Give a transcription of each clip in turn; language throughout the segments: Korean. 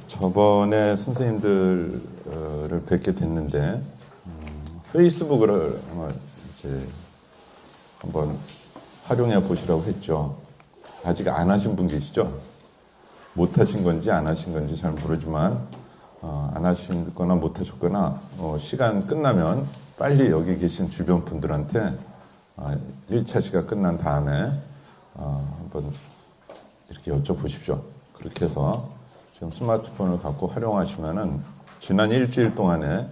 저번에 선생님들을 뵙게 됐는데 페이스북을 이제 한번 활용해 보시라고 했죠. 아직 안 하신 분 계시죠? 못 하신 건지 안 하신 건지 잘 모르지만 안 하시거나 못 하셨거나 시간 끝나면 빨리 여기 계신 주변 분들한테 1차 시가 끝난 다음에 한번 이렇게 여쭤보십시오. 그렇게 해서 지금 스마트폰을 갖고 활용하시면은 지난 일주일 동안에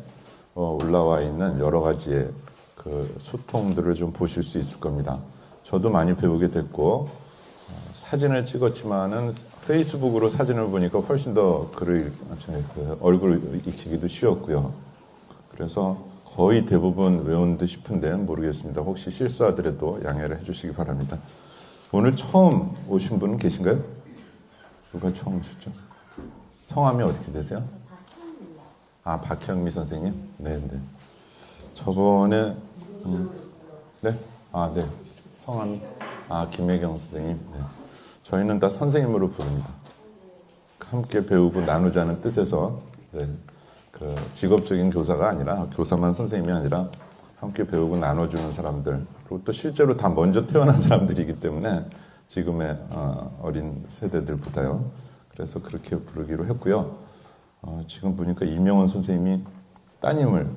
올라와 있는 여러 가지의 그 소통들을 좀 보실 수 있을 겁니다. 저도 많이 배우게 됐고 사진을 찍었지만은 페이스북으로 사진을 보니까 훨씬 더 글을 얼굴을 익히기도 쉬웠고요. 그래서 거의 대부분 외운 듯 싶은데 모르겠습니다. 혹시 실수하더라도 양해를 해주시기 바랍니다. 오늘 처음 오신 분은 계신가요? 누가 처음 오셨죠? 성함이 어떻게 되세요? 박현미 선생님? 네. 저번에 네? 네. 성함이 김혜경 선생님. 네. 저희는 다 선생님으로 부릅니다. 함께 배우고 나누자는 뜻에서 그 직업적인 교사가 아니라 교사만 선생님이 아니라 함께 배우고 나눠주는 사람들, 그리고 또 실제로 다 먼저 태어난 사람들이기 때문에 지금의 어린 세대들보다요. 그래서 그렇게 부르기로 했고요. 지금 보니까 이명원 선생님이 따님과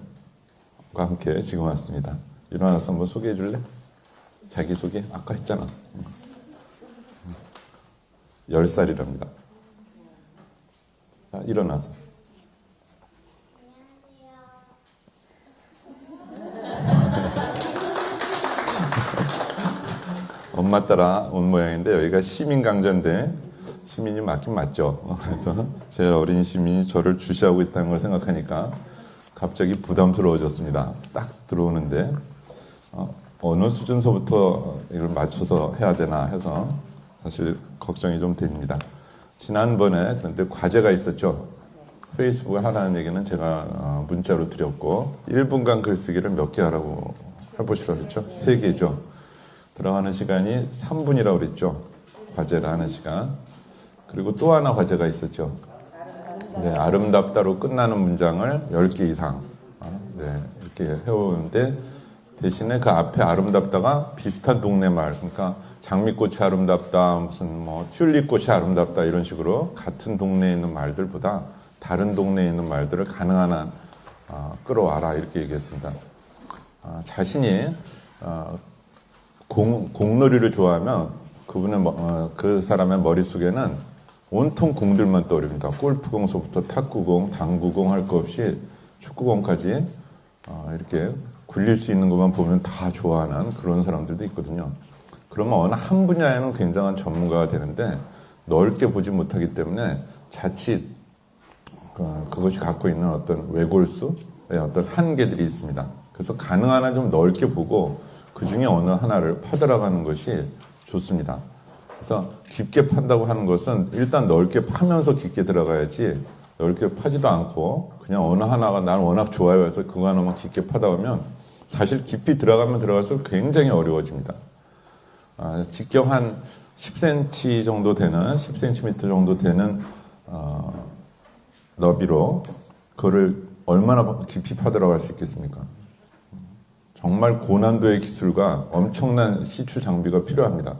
함께 지금 왔습니다. 일어나서 한번 소개해 줄래? 자기소개? 아까 했잖아. 10살이랍니다. 일어나서. 엄마 따라 온 모양인데 여기가 시민강좌인데 시민이 맞긴 맞죠. 그래서 제 어린 시민이 저를 주시하고 있다는 걸 생각하니까 갑자기 부담스러워졌습니다. 딱 들어오는데 어느 수준서부터 이걸 맞춰서 해야 되나 해서 사실 걱정이 좀 됩니다. 지난번에 그런데 과제가 있었죠. 페이스북을 하라는 얘기는 제가 문자로 드렸고 1분간 글쓰기를 몇 개 하라고 해보시라고 했죠. 3개죠. 들어가는 시간이 3분이라고 그랬죠. 과제를 하는 시간. 그리고 또 하나 과제가 있었죠. 네, 아름답다로 끝나는 문장을 10개 이상 이렇게 해오는데 대신에 그 앞에 아름답다가 비슷한 동네 말, 그러니까 장미꽃이 아름답다, 무슨 튤립꽃이 아름답다 이런 식으로 같은 동네에 있는 말들보다 다른 동네에 있는 말들을 가능한 한 끌어와라 이렇게 얘기했습니다. 자신이 공놀이를 좋아하면 그 사람의 머릿속에는 온통 공들만 떠오릅니다. 골프공서부터 탁구공, 당구공 할 거 없이 축구공까지 이렇게 굴릴 수 있는 것만 보면 다 좋아하는 그런 사람들도 있거든요. 그러면 어느 한 분야에는 굉장한 전문가가 되는데 넓게 보지 못하기 때문에 자칫 그것이 갖고 있는 어떤 외골수의 어떤 한계들이 있습니다. 그래서 가능한 한 좀 넓게 보고 그 중에 어느 하나를 파들어가는 것이 좋습니다. 그래서 깊게 판다고 하는 것은 일단 넓게 파면서 깊게 들어가야지 넓게 파지도 않고 그냥 어느 하나가 나는 워낙 좋아요 해서 그거 하나만 깊게 파다 보면 사실 깊이 들어가면 들어갈수록 굉장히 어려워집니다. 직경 한 10cm 정도 되는 10cm 정도 되는 너비로 그거를 얼마나 깊이 파들어갈 수 있겠습니까? 정말 고난도의 기술과 엄청난 시추 장비가 필요합니다.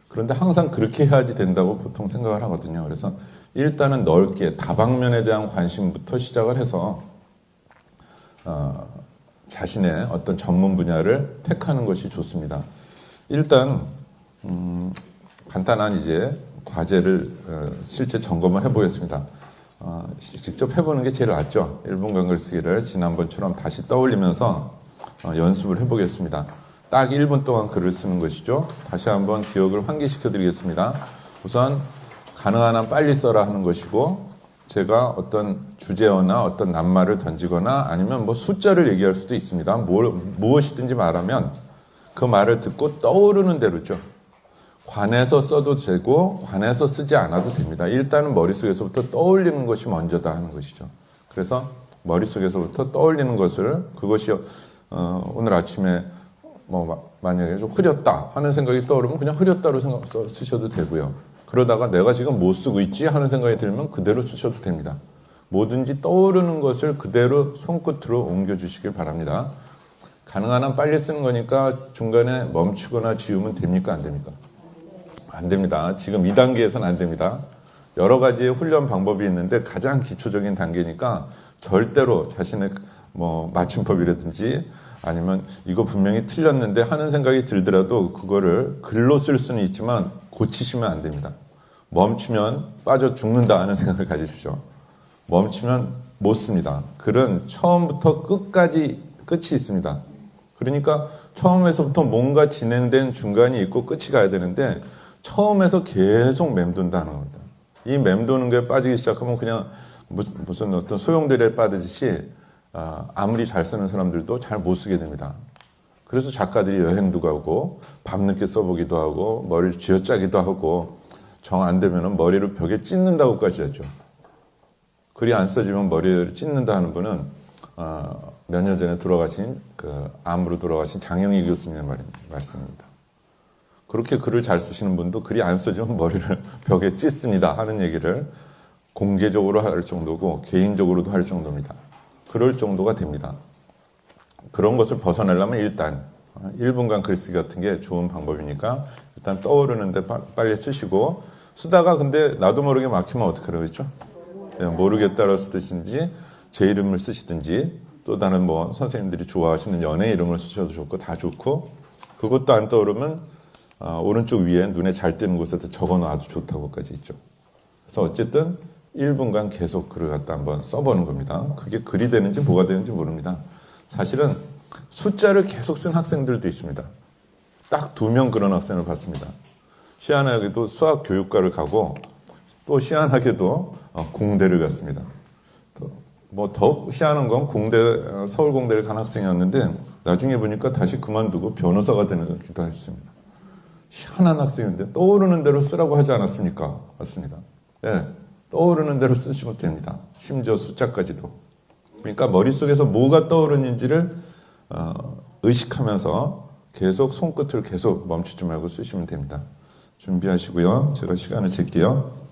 그런데 항상 그렇게 해야지 된다고 보통 생각을 하거든요. 그래서 일단은 넓게 다방면에 대한 관심부터 시작을 해서 자신의 어떤 전문 분야를 택하는 것이 좋습니다. 일단 간단한 이제 과제를 실제 점검을 해보겠습니다. 직접 해보는 게 제일 낫죠. 1분간 글쓰기를 지난번처럼 다시 떠올리면서 연습을 해보겠습니다. 딱 1분 동안 글을 쓰는 것이죠. 다시 한번 기억을 환기시켜 드리겠습니다. 우선 가능한 한 빨리 써라 하는 것이고 제가 어떤 주제어나 어떤 낱말을 던지거나 아니면 숫자를 얘기할 수도 있습니다. 무엇이든지 말하면 그 말을 듣고 떠오르는 대로죠. 관해서 써도 되고 관해서 쓰지 않아도 됩니다. 일단은 머릿속에서부터 떠올리는 것이 먼저다 하는 것이죠. 그래서 머릿속에서부터 떠올리는 것을 그것이 오늘 아침에 만약에 좀 흐렸다 하는 생각이 떠오르면 그냥 흐렸다로 쓰셔도 되고요. 그러다가 내가 지금 못 쓰고 있지 하는 생각이 들면 그대로 쓰셔도 됩니다. 뭐든지 떠오르는 것을 그대로 손끝으로 옮겨주시길 바랍니다. 가능한 한 빨리 쓰는 거니까 중간에 멈추거나 지우면 됩니까? 안 됩니까? 안 됩니다. 지금 2단계에서는 안 됩니다. 여러 가지의 훈련 방법이 있는데 가장 기초적인 단계니까 절대로 자신의 맞춤법이라든지 아니면 이거 분명히 틀렸는데 하는 생각이 들더라도 그거를 글로 쓸 수는 있지만 고치시면 안 됩니다. 멈추면 빠져 죽는다 하는 생각을 가지십시오. 멈추면 못 씁니다. 글은 처음부터 끝까지 끝이 있습니다. 그러니까 처음에서부터 뭔가 진행된 중간이 있고 끝이 가야 되는데 처음에서 계속 맴돈다는 겁니다. 이 맴도는 게 빠지기 시작하면 그냥 무슨 어떤 소용돌이에 빠지듯이 아무리 잘 쓰는 사람들도 잘 못 쓰게 됩니다. 그래서 작가들이 여행도 가고 밤늦게 써보기도 하고 머리를 쥐어짜기도 하고 정 안 되면 머리를 벽에 찢는다고까지 하죠. 글이 안 써지면 머리를 찢는다 하는 분은 몇 년 전에 돌아가신 암으로 돌아가신 장영희 교수님의 말씀입니다. 그렇게 글을 잘 쓰시는 분도 글이 안 써지면 머리를 벽에 찢습니다 하는 얘기를 공개적으로 할 정도고 개인적으로도 할 정도입니다. 그럴 정도가 됩니다. 그런 것을 벗어나려면 일단 1분간 글쓰기 같은 게 좋은 방법이니까 일단 떠오르는데 빨리 쓰시고 쓰다가 근데 나도 모르게 막히면 어떡하라고 했죠? 모르겠다로 쓰든지 제 이름을 쓰시든지 또 다른 선생님들이 좋아하시는 연예 이름을 쓰셔도 좋고 다 좋고 그것도 안 떠오르면 오른쪽 위에 눈에 잘 띄는 곳에다 적어놔도 좋다고까지 있죠. 그래서 어쨌든 1분간 계속 글을 갖다 한번 써보는 겁니다. 그게 글이 되는지 뭐가 되는지 모릅니다. 사실은 숫자를 계속 쓴 학생들도 있습니다. 딱 2명 그런 학생을 봤습니다. 희한하게도 수학 교육과를 가고 또 희한하게도 공대를 갔습니다. 더욱 희한한 건 서울공대를 간 학생이었는데 나중에 보니까 다시 그만두고 변호사가 되기도 했습니다. 희한한 학생인데 떠오르는 대로 쓰라고 하지 않았습니까? 맞습니다. 네, 떠오르는 대로 쓰시면 됩니다. 심지어 숫자까지도. 그러니까 머릿속에서 뭐가 떠오르는지를 의식하면서 계속 손끝을 계속 멈추지 말고 쓰시면 됩니다. 준비하시고요. 제가 시간을 잴게요.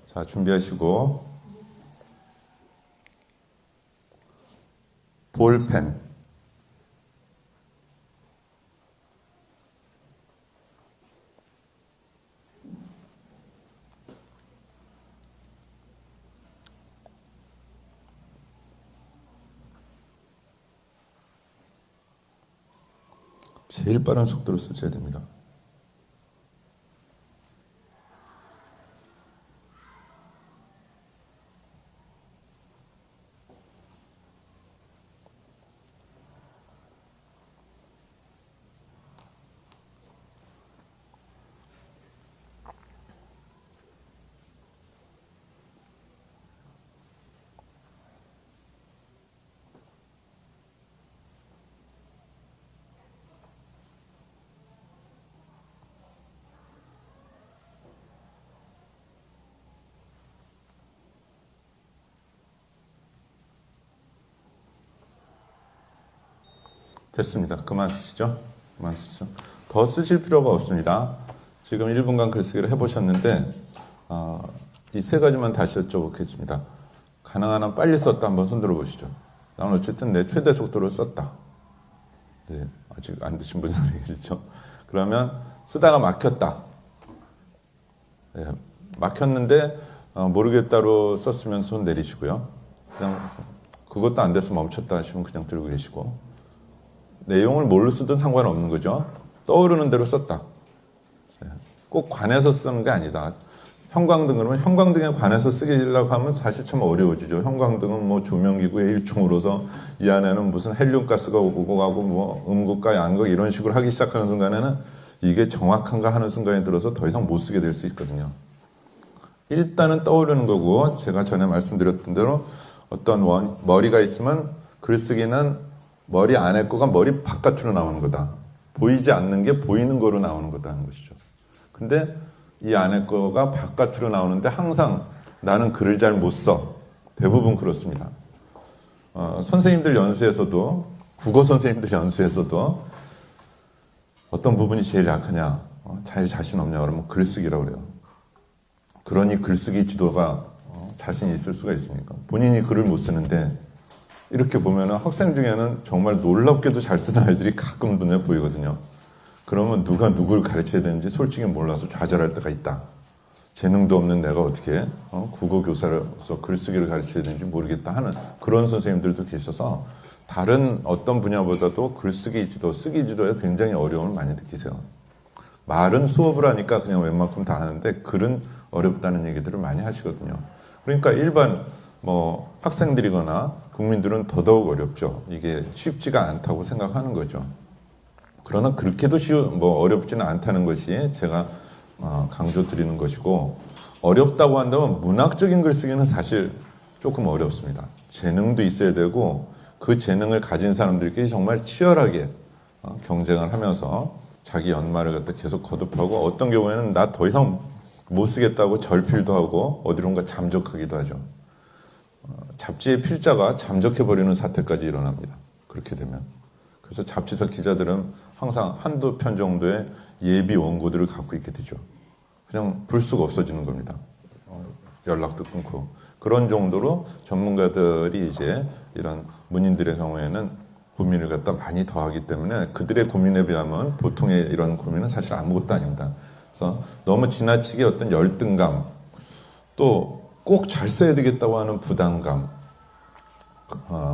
자, 준비하시고 볼펜 제일 빠른 속도로 쓰셔야 됩니다. 됐습니다. 그만 쓰시죠. 그만 쓰시죠. 더 쓰실 필요가 없습니다. 지금 1분간 글쓰기를 해보셨는데 이 3가지만 다시 여쭤보겠습니다. 가능한 한 빨리 썼다 한번 손들어 보시죠. 나는 어쨌든 내 최대 속도로 썼다. 네, 아직 안 드신 분들이 계시죠. 그러면 쓰다가 막혔다. 네, 막혔는데 모르겠다로 썼으면 손 내리시고요. 그냥 그것도 안 돼서 멈췄다 하시면 그냥 들고 계시고 내용을 뭘로 쓰든 상관없는 거죠. 떠오르는 대로 썼다. 꼭 관해서 쓰는 게 아니다. 형광등 그러면 형광등에 관해서 쓰려고 하면 사실 참 어려워지죠. 형광등은 조명기구의 일종으로서 이 안에는 무슨 헬륨가스가 오고 가고 음극과 양극 이런 식으로 하기 시작하는 순간에는 이게 정확한가 하는 순간에 들어서 더 이상 못 쓰게 될 수 있거든요. 일단은 떠오르는 거고 제가 전에 말씀드렸던 대로 어떤 머리가 있으면 글쓰기는 머리 안에 거가 머리 바깥으로 나오는 거다. 보이지 않는 게 보이는 거로 나오는 거다 하는 것이죠. 근데 이 안에 거가 바깥으로 나오는데 항상 나는 글을 잘 못 써. 대부분 그렇습니다. 선생님들 연수에서도, 국어 선생님들 연수에서도 어떤 부분이 제일 약하냐, 잘 자신 없냐 그러면 글쓰기라고 그래요. 그러니 글쓰기 지도가 자신이 있을 수가 있습니까? 본인이 글을 못 쓰는데 이렇게 보면 학생 중에는 정말 놀랍게도 잘 쓰는 아이들이 가끔 눈에 보이거든요. 그러면 누가 누굴 가르쳐야 되는지 솔직히 몰라서 좌절할 때가 있다. 재능도 없는 내가 어떻게 국어 교사로서 글쓰기를 가르쳐야 되는지 모르겠다 하는 그런 선생님들도 계셔서 다른 어떤 분야보다도 글쓰기 지도, 쓰기 지도에 굉장히 어려움을 많이 느끼세요. 말은 수업을 하니까 그냥 웬만큼 다 하는데 글은 어렵다는 얘기들을 많이 하시거든요. 그러니까 일반 학생들이거나 국민들은 더더욱 어렵죠. 이게 쉽지가 않다고 생각하는 거죠. 그러나 그렇게도 어렵지는 않다는 것이 제가 강조드리는 것이고, 어렵다고 한다면 문학적인 글쓰기는 사실 조금 어렵습니다. 재능도 있어야 되고 그 재능을 가진 사람들끼리 정말 치열하게 경쟁을 하면서 자기 연말을 갖다 계속 거듭하고, 어떤 경우에는 나 더 이상 못 쓰겠다고 절필도 하고 어디론가 잠적하기도 하죠. 잡지의 필자가 잠적해버리는 사태까지 일어납니다. 그렇게 되면. 그래서 잡지사 기자들은 항상 한두 편 정도의 예비 원고들을 갖고 있게 되죠. 그냥 불쑥 없어지는 겁니다. 연락도 끊고. 그런 정도로 전문가들이 이제 이런 문인들의 경우에는 고민을 갖다 많이 더하기 때문에 그들의 고민에 비하면 보통의 이런 고민은 사실 아무것도 아닙니다. 그래서 너무 지나치게 어떤 열등감, 또 꼭 잘 써야 되겠다고 하는 부담감,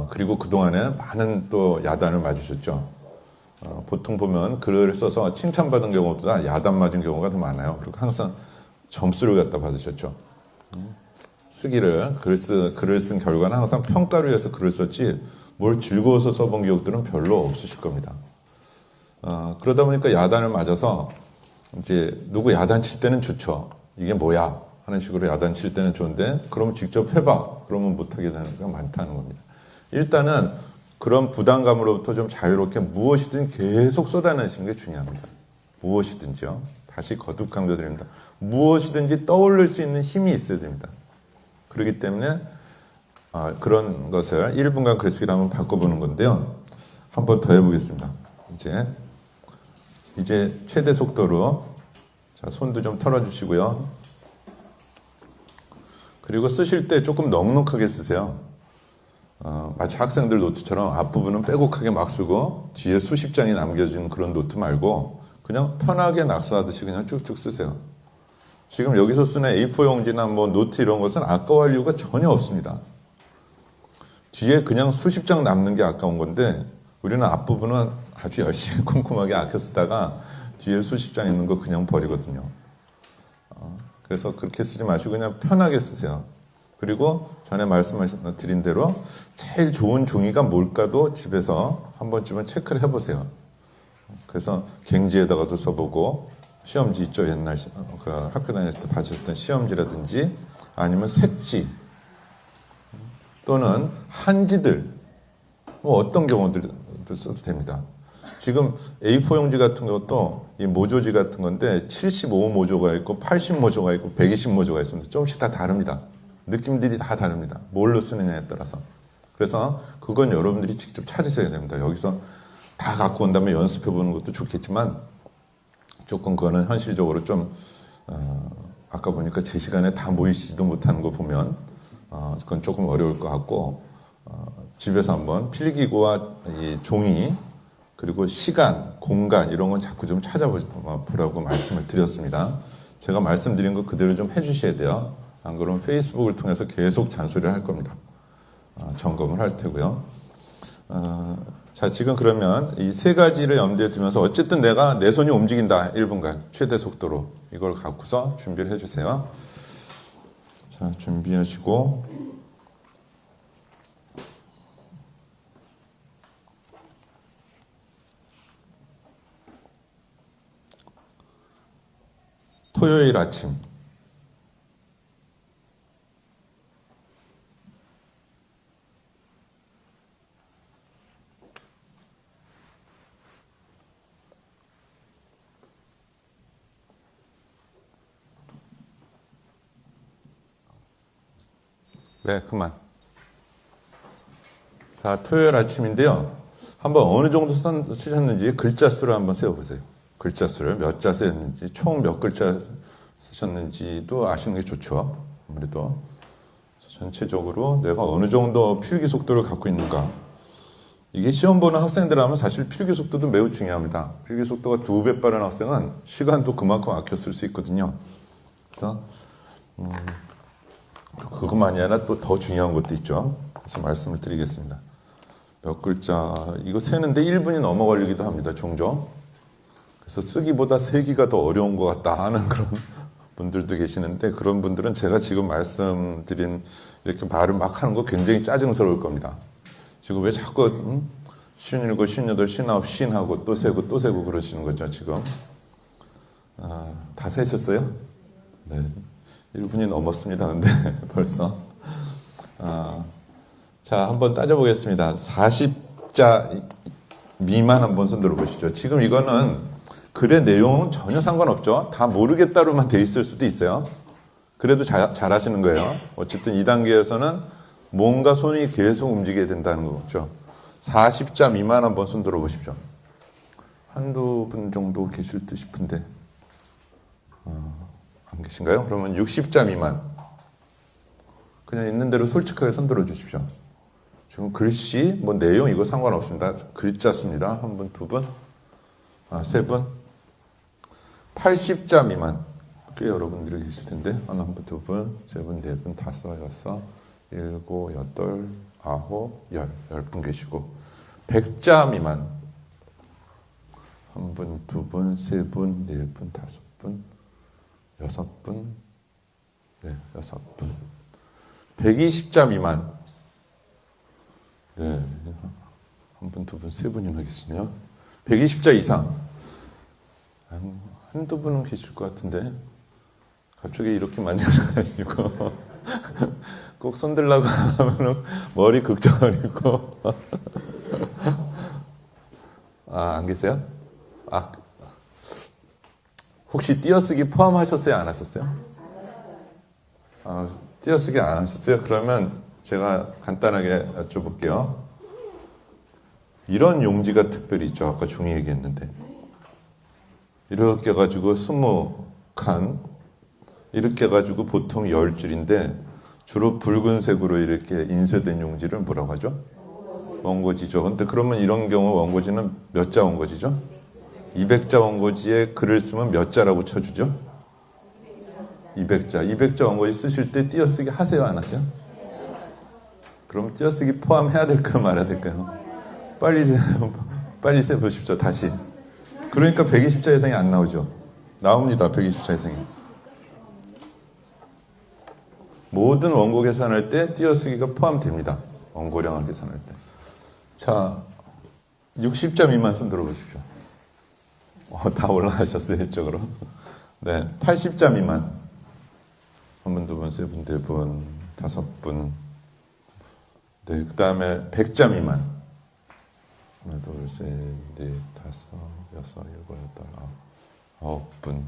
그리고 그동안에 많은 또 야단을 맞으셨죠. 보통 보면 글을 써서 칭찬받은 경우보다 야단 맞은 경우가 더 많아요. 그리고 항상 점수를 갖다 받으셨죠. 글을 쓴 결과는 항상 평가를 위해서 글을 썼지 뭘 즐거워서 써본 기억들은 별로 없으실 겁니다. 그러다 보니까 야단을 맞아서 이제 누구 야단 칠 때는 좋죠. 이게 뭐야 하는 식으로 야단 칠 때는 좋은데 그럼 직접 해봐. 그러면 못하게 되는 경우가 많다는 겁니다. 일단은 그런 부담감으로부터 좀 자유롭게 무엇이든 계속 쏟아내시는 게 중요합니다. 무엇이든지요. 다시 거듭 강조드립니다. 무엇이든지 떠올릴 수 있는 힘이 있어야 됩니다. 그렇기 때문에 그런 것을 1분간 글쓰기를 한번 바꿔보는 건데요. 한번 더 해보겠습니다. 이제 최대 속도로, 자, 손도 좀 털어주시고요. 그리고 쓰실 때 조금 넉넉하게 쓰세요. 마치 학생들 노트처럼 앞부분은 빼곡하게 막 쓰고 뒤에 수십 장이 남겨진 그런 노트 말고 그냥 편하게 낙서하듯이 그냥 쭉쭉 쓰세요. 지금 여기서 쓰는 A4 용지나 노트 이런 것은 아까워할 이유가 전혀 없습니다. 뒤에 그냥 수십 장 남는 게 아까운 건데 우리는 앞부분은 아주 열심히 꼼꼼하게 아껴 쓰다가 뒤에 수십 장 있는 거 그냥 버리거든요. 그래서 그렇게 쓰지 마시고 그냥 편하게 쓰세요. 그리고 전에 말씀드린 대로 제일 좋은 종이가 뭘까도 집에서 한 번쯤은 체크를 해보세요. 그래서 갱지에다가도 써보고, 시험지 있죠. 옛날 학교 다녔을 때 봐주셨던 시험지라든지 아니면 색지 또는 한지들 어떤 경우들도 써도 됩니다. 지금 A4 용지 같은 것도 이 모조지 같은 건데 75 모조가 있고 80 모조가 있고 120 모조가 있습니다. 조금씩 다 다릅니다. 느낌들이 다 다릅니다. 뭘로 쓰느냐에 따라서. 그래서 그건 여러분들이 직접 찾으셔야 됩니다. 여기서 다 갖고 온다면 연습해 보는 것도 좋겠지만 조금 그거는 현실적으로 좀 아까 보니까 제 시간에 다 모이시지도 못하는 거 보면 그건 조금 어려울 것 같고 집에서 한번 필기구와 이 종이 그리고 시간, 공간 이런 건 자꾸 좀 찾아보라고 말씀을 드렸습니다. 제가 말씀드린 거 그대로 좀 해주셔야 돼요. 안 그러면 페이스북을 통해서 계속 잔소리를 할 겁니다. 점검을 할 테고요. 자, 지금 그러면 이 세 가지를 염두에 두면서 어쨌든 내가 내 손이 움직인다. 1분간 최대 속도로 이걸 갖고서 준비를 해주세요. 자, 준비하시고 토요일 아침 네, 그만. 자, 토요일 아침인데요. 한번 어느 정도 쓰셨는지 글자 수를 한번 세어보세요. 글자 수를 몇 자 쓰였는지, 총 몇 글자 쓰셨는지도 아시는 게 좋죠. 아무래도 전체적으로 내가 어느 정도 필기 속도를 갖고 있는가. 이게 시험 보는 학생들 하면 사실 필기 속도도 매우 중요합니다. 필기 속도가 2배 빠른 학생은 시간도 그만큼 아껴 쓸 수 있거든요. 그래서 그것만이 아니라 또 더 중요한 것도 있죠. 그래서 말씀을 드리겠습니다. 몇 글자, 이거 세는데 1분이 넘어 걸리기도 합니다. 종종. 그래서 쓰기보다 세기가 더 어려운 것 같다 하는 그런 분들도 계시는데, 그런 분들은 제가 지금 말씀드린 이렇게 말을 막 하는 거 굉장히 짜증스러울 겁니다. 지금 왜 자꾸 57, 58, 59, 50 하고 또 세고 그러시는 거죠, 지금. 다 세셨어요? 네. 1분이 넘었습니다. 근데 벌써. 자, 한번 따져보겠습니다. 40자 미만 한번 손 들어보시죠. 지금 이거는 글의 내용은 전혀 상관없죠. 다 모르겠다로만 돼 있을 수도 있어요. 그래도 잘 하시는 거예요. 어쨌든 2단계에서는 뭔가 손이 계속 움직여야 된다는 거죠. 40자 미만 한번 손 들어보십시오. 한두 분 정도 계실 듯 싶은데 안 계신가요? 그러면 60자 미만. 그냥 있는 대로 솔직하게 손 들어주십시오. 지금 글씨, 뭐 내용 이거 상관없습니다. 글자 수입니다. 한 분, 두 분, 세 분. 80자 미만. 꽤 여러분들이 계실 텐데. 하나, 한 분, 두 분, 세 분, 네 분, 다섯, 여섯, 일곱, 여덟, 아홉, 열. 10분 계시고. 100자 미만. 한 분, 두 분, 세 분, 네 분, 다섯 분, 여섯 분, 네, 여섯 분. 120자 미만. 네, 한 분, 두 분, 세 분이나 계시네요. 120자 이상. 한두 분은 계실 것 같은데. 갑자기 이렇게 많이 하셔가지고. 꼭 손들라고 하면 머리 극적거리고. 안 계세요? 혹시 띄어쓰기 포함하셨어요? 안 하셨어요? 띄어쓰기 안 하셨어요? 그러면 제가 간단하게 여쭤볼게요. 이런 용지가 특별히 있죠. 아까 종이 얘기했는데. 이렇게 해가지고 20칸, 이렇게 해가지고 보통 10줄인데 주로 붉은색으로 이렇게 인쇄된 용지를 뭐라고 하죠? 원고지죠. 근데 그러면 이런 경우 원고지는 몇 자 원고지죠? 200자 원고지에 글을 쓰면 몇 자라고 쳐주죠? 200자. 200자 원고지 쓰실 때 띄어쓰기 하세요? 안 하세요? 그럼 띄어쓰기 포함해야 될까요? 말아야 될까요? 빨리 세 보십시오. 다시. 그러니까 120자 이상이 안 나오죠. 나옵니다. 120자 이상이. 모든 원고 계산할 때 띄어쓰기가 포함됩니다. 원고량을 계산할 때. 자, 60자 미만 손 들어보십시오. 다 올라가셨어요, 이쪽으로. 네, 80자 미만. 한 분, 두 분, 세 분, 네 분, 다섯 분. 네, 그 다음에 100자 미만. 하나, 둘, 셋, 넷, 다섯, 여섯, 일곱, 여덟, 아홉 분.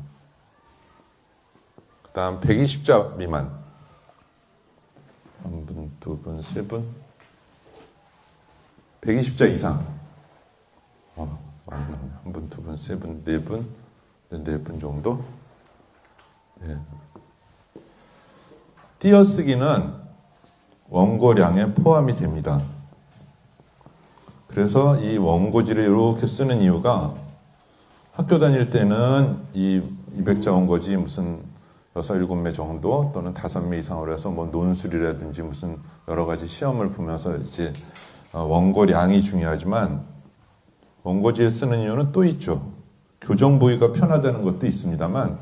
그 다음 120자 미만. 한 분, 두 분, 세 분. 120자 이상. 한 분, 두 분, 세 분, 네 분, 네 분 정도. 예. 띄어쓰기는 원고량에 포함이 됩니다. 그래서 이 원고지를 이렇게 쓰는 이유가 학교 다닐 때는 이 200자 원고지 무슨 6, 7매 정도 또는 5매 이상으로 해서 뭐 논술이라든지 무슨 여러 가지 시험을 보면서 이제 원고량이 중요하지만 원고지에 쓰는 이유는 또 있죠. 교정 보기가 편하다는 것도 있습니다만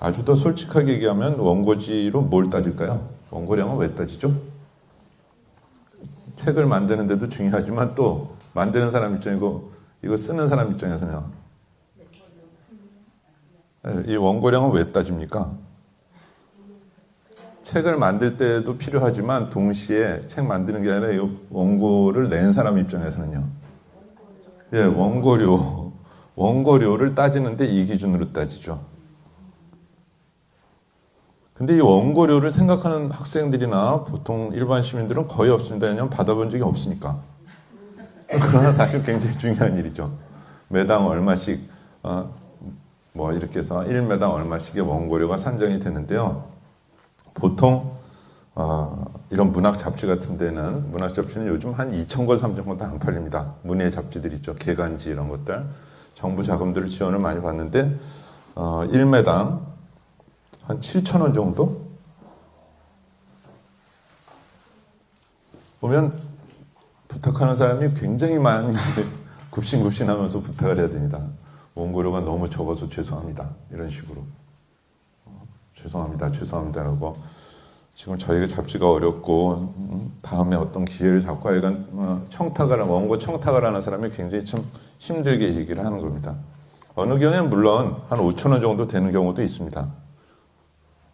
아주 더 솔직하게 얘기하면 원고지로 뭘 따질까요? 원고량은 왜 따지죠? 책을 만드는 데도 중요하지만 또 만드는 사람 입장이고 이거 쓰는 사람 입장에서는 이 원고량은 왜 따집니까? 책을 만들 때도 필요하지만 동시에 책 만드는 게 아니라 이 원고를 낸 사람 입장에서는요. 예, 원고료를 따지는데 이 기준으로 따지죠. 근데 이 원고료를 생각하는 학생들이나 보통 일반 시민들은 거의 없습니다. 왜냐하면 받아본 적이 없으니까. 그러나 사실 굉장히 중요한 일이죠. 매당 얼마씩 뭐 이렇게 해서 1매당 얼마씩의 원고료가 산정이 되는데요. 보통 이런 문학 잡지 같은 데는, 문학 잡지는 요즘 한 2,000권, 3,000권도 안 팔립니다. 문예 잡지들 있죠. 개간지 이런 것들. 정부 자금들을 지원을 많이 받는데 1매당 한 7,000원 정도? 보면 부탁하는 사람이 굉장히 많이 굽신굽신하면서 부탁을 해야 됩니다. 원고료가 너무 적어서 죄송합니다. 이런 식으로. 죄송합니다라고. 지금 저희가 잡지가 어렵고 다음에 어떤 기회를 잡고 하여간 원고 청탁을 하는 사람이 굉장히 참 힘들게 얘기를 하는 겁니다. 어느 경우에는 물론 한 5,000원 정도 되는 경우도 있습니다.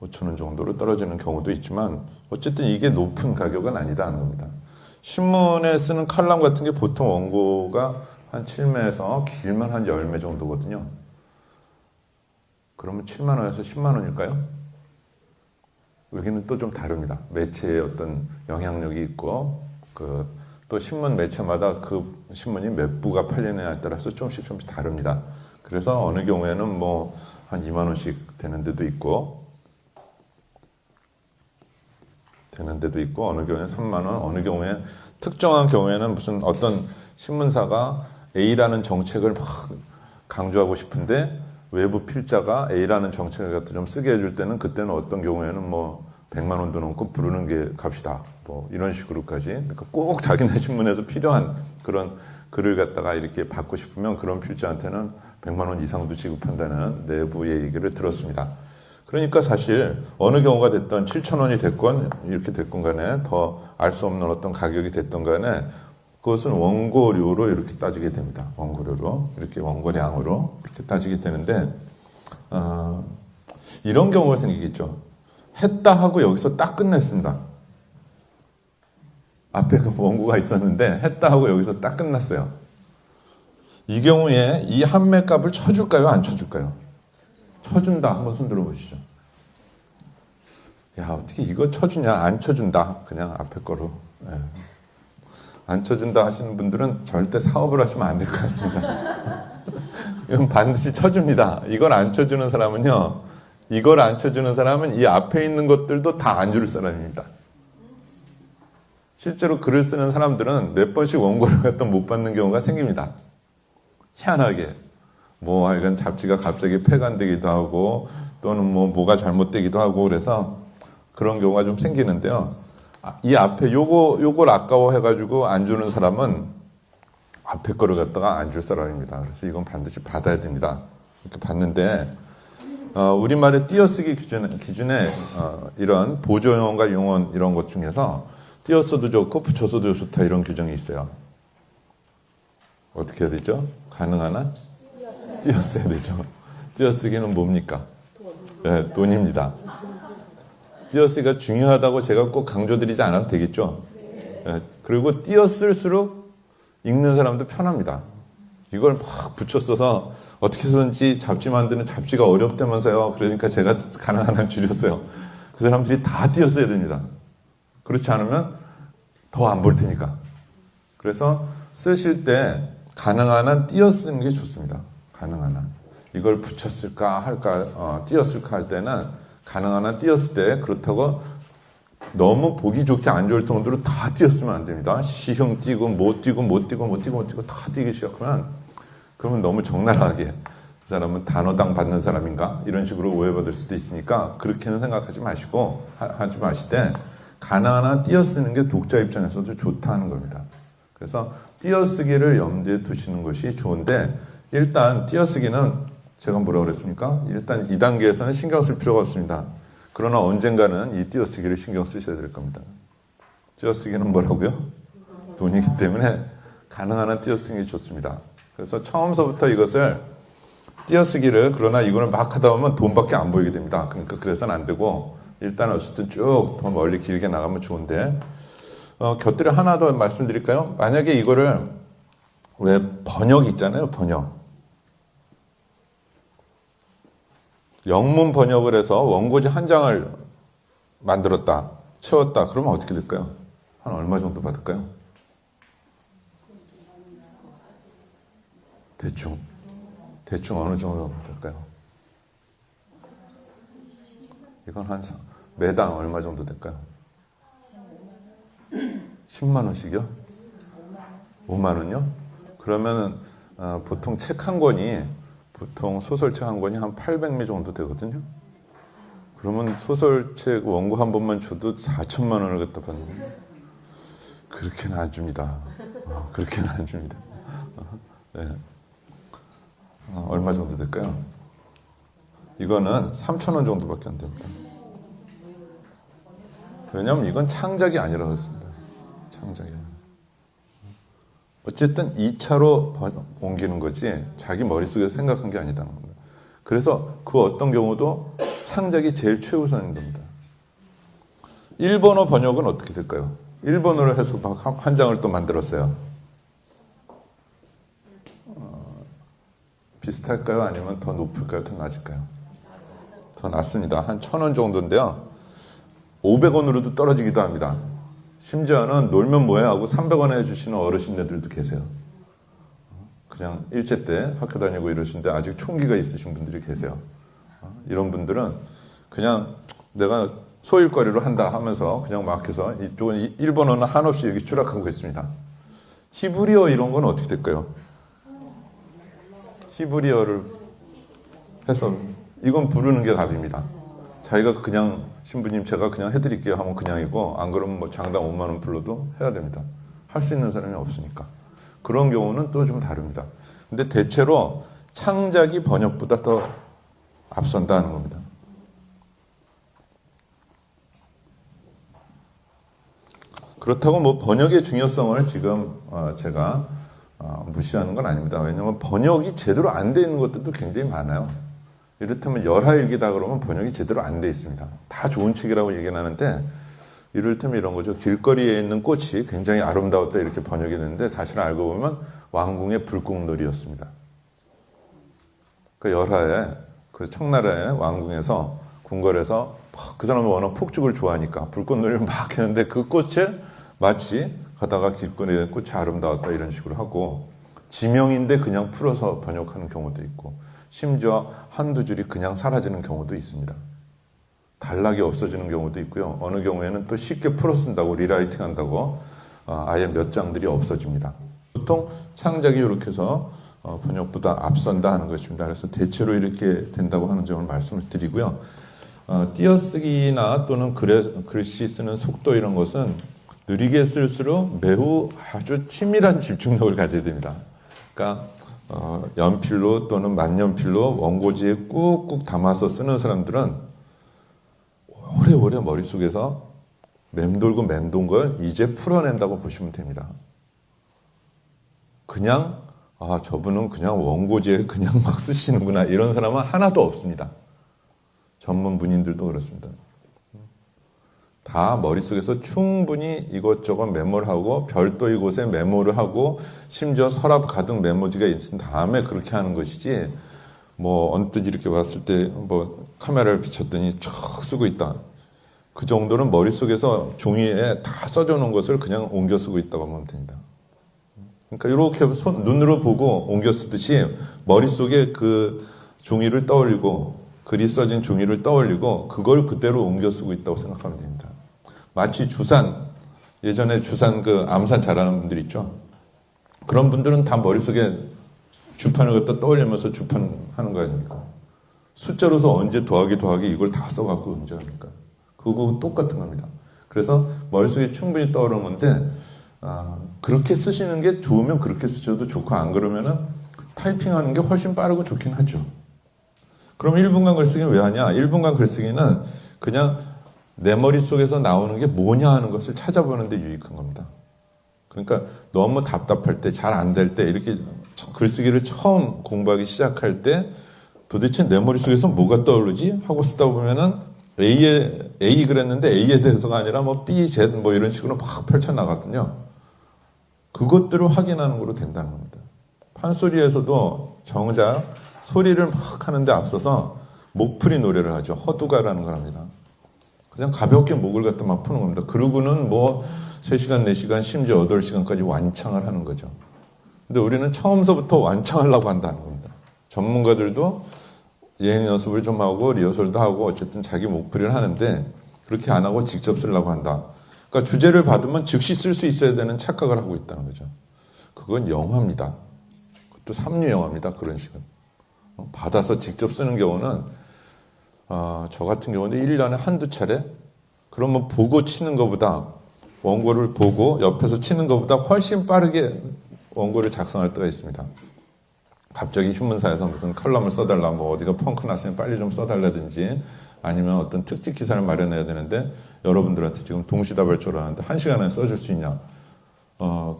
5,000원 정도로 떨어지는 경우도 있지만 어쨌든 이게 높은 가격은 아니다는 겁니다. 신문에 쓰는 칼럼 같은 게 보통 원고가 한 7매에서 길면 한 10매 정도거든요. 그러면 7만 원에서 10만 원일까요? 여기는 또 좀 다릅니다. 매체의 어떤 영향력이 있고 또 신문 매체마다 그 신문이 몇 부가 팔리느냐에 따라서 조금씩 다릅니다. 그래서 어느 경우에는 뭐 한 2만 원씩 되는 데도 있고 어느 경우에는 3만 원, 어느 경우에 특정한 경우에는 무슨 어떤 신문사가 A라는 정책을 막 강조하고 싶은데 외부 필자가 A라는 정책을 갖다 좀 쓰게 해줄 때는 그때는 어떤 경우에는 뭐 100만 원도 넘고 부르는 게 값이다. 뭐 이런 식으로까지. 그러니까 꼭 자기네 신문에서 필요한 그런 글을 갖다가 이렇게 받고 싶으면 그런 필자한테는 100만 원 이상도 지급한다는 내부의 얘기를 들었습니다. 그러니까 사실 어느 경우가 됐던 7,000원이 됐건 이렇게 됐건 간에 더 알 수 없는 어떤 가격이 됐던 간에 그것은 원고료로 이렇게 따지게 됩니다. 원고료로 이렇게 원고량으로 이렇게 따지게 되는데 이런 경우가 생기겠죠. 했다 하고 여기서 딱 끝냈습니다. 앞에 그 원고가 있었는데 했다 하고 여기서 딱 끝났어요. 이 경우에 이 한매 값을 쳐줄까요? 안 쳐줄까요? 쳐준다. 한번 손 들어보시죠. 야, 어떻게 이거 쳐주냐? 안 쳐준다. 그냥 앞에 거로. 네. 안 쳐준다 하시는 분들은 절대 사업을 하시면 안 될 것 같습니다. 이건 반드시 쳐줍니다. 이걸 안 쳐주는 사람은요, 이걸 안 쳐주는 사람은 이 앞에 있는 것들도 다 안 줄 사람입니다. 실제로 글을 쓰는 사람들은 몇 번씩 원고를 갖다 못 받는 경우가 생깁니다. 희한하게. 뭐 하여간 잡지가 갑자기 폐간되기도 하고 또는 뭐가 잘못되기도 하고 그래서 그런 경우가 좀 생기는데요. 이 앞에 요걸 아까워해가지고 안 주는 사람은 앞에 거를 갖다가 안 줄 사람입니다. 그래서 이건 반드시 받아야 됩니다. 이렇게 받는데 우리말의 띄어쓰기 기준에 이런 보조용어과 용언 이런 것 중에서 띄어써도 좋고 붙여서도 좋다 이런 규정이 있어요. 어떻게 해야 되죠? 가능한 한 띄어써야 되죠. 띄어쓰기는 뭡니까? 네, 돈입니다. 띄어쓰기가 중요하다고 제가 꼭 강조드리지 않아도 되겠죠. 네, 그리고 띄어쓸수록 읽는 사람도 편합니다. 이걸 막 붙여 써서 어떻게 해서든지 잡지 만드는 잡지가 어렵다면서요. 그러니까 제가 가능한 한 줄였어요. 그 사람들이 다 띄어써야 됩니다. 그렇지 않으면 더 안 볼 테니까. 그래서 쓰실 때 가능한 한 띄어쓰는 게 좋습니다. 가능한 한. 이걸 붙였을까 할까, 띄었을까 할 때는 가능한 한 띄었을 때 그렇다고 너무 보기 좋게 안 좋을 정도로 다 띄었으면 안 됩니다. 시형 띄고 못 띄고 다 띄기 시작하면 그러면 너무 적나라하게 그 사람은 단어당 받는 사람인가 이런 식으로 오해받을 수도 있으니까 그렇게는 생각하지 마시고 하지 마시되 가능한 한 띄어쓰는 게 독자 입장에서도 좋다는 겁니다. 그래서 띄어쓰기를 염두에 두시는 것이 좋은데 일단 띄어쓰기는 제가 뭐라고 그랬습니까? 일단 2단계에서는 신경 쓸 필요가 없습니다. 그러나 언젠가는 이 띄어쓰기를 신경 쓰셔야 될 겁니다. 띄어쓰기는 뭐라고요? 돈이기 때문에 가능한 한 띄어쓰는 게 좋습니다. 그래서 처음서부터 이것을 띄어쓰기를 그러나 이거를 막 하다 보면 돈밖에 안 보이게 됩니다. 그러니까 그래서는 안 되고 일단 어쨌든 쭉 더 멀리 길게 나가면 좋은데 곁들여 하나 더 말씀드릴까요? 만약에 이거를 왜 번역 있잖아요. 번역. 영문 번역을 해서 원고지 한 장을 만들었다. 채웠다. 그러면 어떻게 될까요? 한 얼마 정도 받을까요? 대충 어느 정도 될까요? 이건 한 매당 얼마 정도 될까요? 10만 원씩이요? 5만 원요? 그러면 보통 책 한 권이 보통 소설책 한 권이 한 800매 정도 되거든요. 그러면 소설책 원고 한 번만 줘도 4천만 원을 갖다 받는. 그렇게는 안 줍니다. 그렇게는 안 줍니다. 네. 얼마 정도 될까요? 이거는 3천 원 정도밖에 안 됩니다. 왜냐하면 이건 창작이 아니라고 했습니다. 창작이. 어쨌든 2차로 옮기는 거지 자기 머릿속에서 생각한 게 아니다는 겁니다. 그래서 그 어떤 경우도 창작이 제일 최우선인 겁니다. 일본어 번역은 어떻게 될까요? 일본어로 해서 한 장을 또 만들었어요. 비슷할까요? 아니면 더 높을까요? 더 낮을까요? 더 낮습니다. 한 1,000원 정도인데요. 500원으로도 떨어지기도 합니다. 심지어는 놀면 뭐해 하고 300원 해주시는 어르신들도 계세요. 그냥 일제 때 학교 다니고 이러시는데 아직 총기가 있으신 분들이 계세요. 이런 분들은 그냥 내가 소일거리로 한다 하면서 그냥 막 해서 이쪽은 일본어는 한없이 여기 추락하고 있습니다. 히브리어 이런 건 어떻게 될까요? 히브리어를 해서 이건 부르는 게 답입니다. 자기가 그냥 신부님 제가 그냥 해드릴게요 하면 그냥이고 안 그러면 뭐 장당 5만 원 불러도 해야 됩니다. 할 수 있는 사람이 없으니까. 그런 경우는 또 좀 다릅니다. 근데 대체로 창작이 번역보다 더 앞선다는 겁니다. 그렇다고 뭐 번역의 중요성을 지금 제가 무시하는 건 아닙니다. 왜냐하면 번역이 제대로 안 돼 있는 것들도 굉장히 많아요. 이를테면 열하일기다 그러면 번역이 제대로 안 돼 있습니다. 다 좋은 책이라고 얘기는 하는데 이를테면 이런 거죠. 길거리에 있는 꽃이 굉장히 아름다웠다 이렇게 번역이 됐는데 사실 알고 보면 왕궁의 불꽃놀이였습니다. 그 열하에 그 청나라의 왕궁에서 궁궐에서 그 사람은 워낙 폭죽을 좋아하니까 불꽃놀이를 막 했는데 그 꽃을 마치 가다가 길거리에 꽃이 아름다웠다 이런 식으로 하고 지명인데 그냥 풀어서 번역하는 경우도 있고 심지어 한두 줄이 그냥 사라지는 경우도 있습니다. 단락이 없어지는 경우도 있고요. 어느 경우에는 또 쉽게 풀어 쓴다고 리라이팅 한다고 아예 몇 장들이 없어집니다. 보통 창작이 이렇게 해서 번역보다 앞선다 하는 것입니다. 그래서 대체로 이렇게 된다고 하는 점을 말씀을 드리고요. 띄어쓰기나 또는 글씨 쓰는 속도 이런 것은 느리게 쓸수록 매우 아주 치밀한 집중력을 가져야 됩니다. 그러니까 연필로 또는 만년필로 원고지에 꾹꾹 담아서 쓰는 사람들은 오래오래 머릿속에서 맴돌고 맴돈 걸 이제 풀어낸다고 보시면 됩니다. 그냥 저분은 그냥 원고지에 그냥 막 쓰시는구나 이런 사람은 하나도 없습니다. 전문 문인들도 그렇습니다. 다 머릿속에서 충분히 이것저것 메모를 하고 별도 이곳에 메모를 하고 심지어 서랍 가득 메모지가 있은 다음에 그렇게 하는 것이지 뭐 언뜻 이렇게 봤을 때 뭐 카메라를 비췄더니 쭉 쓰고 있다. 그 정도는 머릿속에서 종이에 다 써져 놓은 것을 그냥 옮겨 쓰고 있다고 하면 됩니다. 그러니까 이렇게 눈으로 보고 옮겨 쓰듯이 머릿속에 그 종이를 떠올리고 글이 써진 종이를 떠올리고 그걸 그대로 옮겨 쓰고 있다고 생각하면 됩니다. 마치 주산, 예전에 주산 그 암산 잘하는 분들 있죠. 그런 분들은 다 머릿속에 주판을 갖다 떠올리면서 주판하는 거 아닙니까? 숫자로서 언제 더하기 이걸 다 써갖고 언제 합니까? 그거 똑같은 겁니다. 그래서 머릿속에 충분히 떠오르는 건데 그렇게 쓰시는 게 좋으면 그렇게 쓰셔도 좋고 안 그러면은 타이핑하는 게 훨씬 빠르고 좋긴 하죠. 그럼 1분간 글쓰기는 왜 하냐? 1분간 글쓰기는 그냥 내 머릿속에서 나오는 게 뭐냐 하는 것을 찾아보는 데 유익한 겁니다. 그러니까 너무 답답할 때, 잘 안 될 때, 이렇게 글쓰기를 처음 공부하기 시작할 때 도대체 내 머릿속에서 뭐가 떠오르지? 하고 쓰다 보면은 A 그랬는데 A에 대해서가 아니라 뭐 B, Z 뭐 이런 식으로 막 펼쳐나갔거든요. 그것들을 확인하는 거로 된다는 겁니다. 판소리에서도 정작 소리를 막 하는데 앞서서 목풀이 노래를 하죠. 허두가라는 걸 합니다. 그냥 가볍게 목을 갖다 막 푸는 겁니다. 그러고는 뭐 3시간, 4시간, 심지어 8시간까지 완창을 하는 거죠. 근데 우리는 처음서부터 완창하려고 한다는 겁니다. 전문가들도 예행 연습을 좀 하고 리허설도 하고 어쨌든 자기 목표를 하는데 그렇게 안 하고 직접 쓰려고 한다. 그러니까 주제를 받으면 즉시 쓸 수 있어야 되는 착각을 하고 있다는 거죠. 그건 영화입니다. 그것도 삼류 영화입니다. 그런 식은. 받아서 직접 쓰는 경우는 저 같은 경우는 1년에 한두 차례 그러면 보고 치는 것보다 원고를 보고 옆에서 치는 것보다 훨씬 빠르게 원고를 작성할 때가 있습니다. 갑자기 신문사에서 무슨 컬럼을 써달라, 뭐 어디가 펑크 났으면 빨리 좀 써달라든지 아니면 어떤 특집 기사를 마련해야 되는데 여러분들한테 지금 동시다발적으로 하는데 1시간 안에 써줄 수 있냐.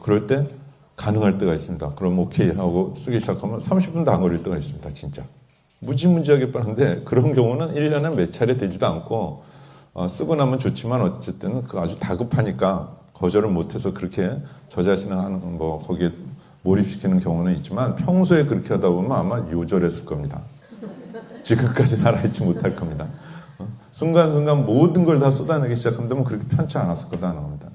그럴 때 가능할 때가 있습니다. 그럼 오케이 하고 쓰기 시작하면 30분도 안 걸릴 때가 있습니다. 진짜. 무지무지하게 빠른데 그런 경우는 1년에 몇 차례 되지도 않고 쓰고 나면 좋지만 어쨌든 그 아주 다급하니까 거절을 못해서 그렇게 저 자신을 하는 뭐 거기에 몰입시키는 경우는 있지만 평소에 그렇게 하다 보면 아마 요절했을 겁니다. 지금까지 살아있지 못할 겁니다. 순간순간 모든 걸 다 쏟아내기 시작한다면 그렇게 편치 않았을 거다는 겁니다.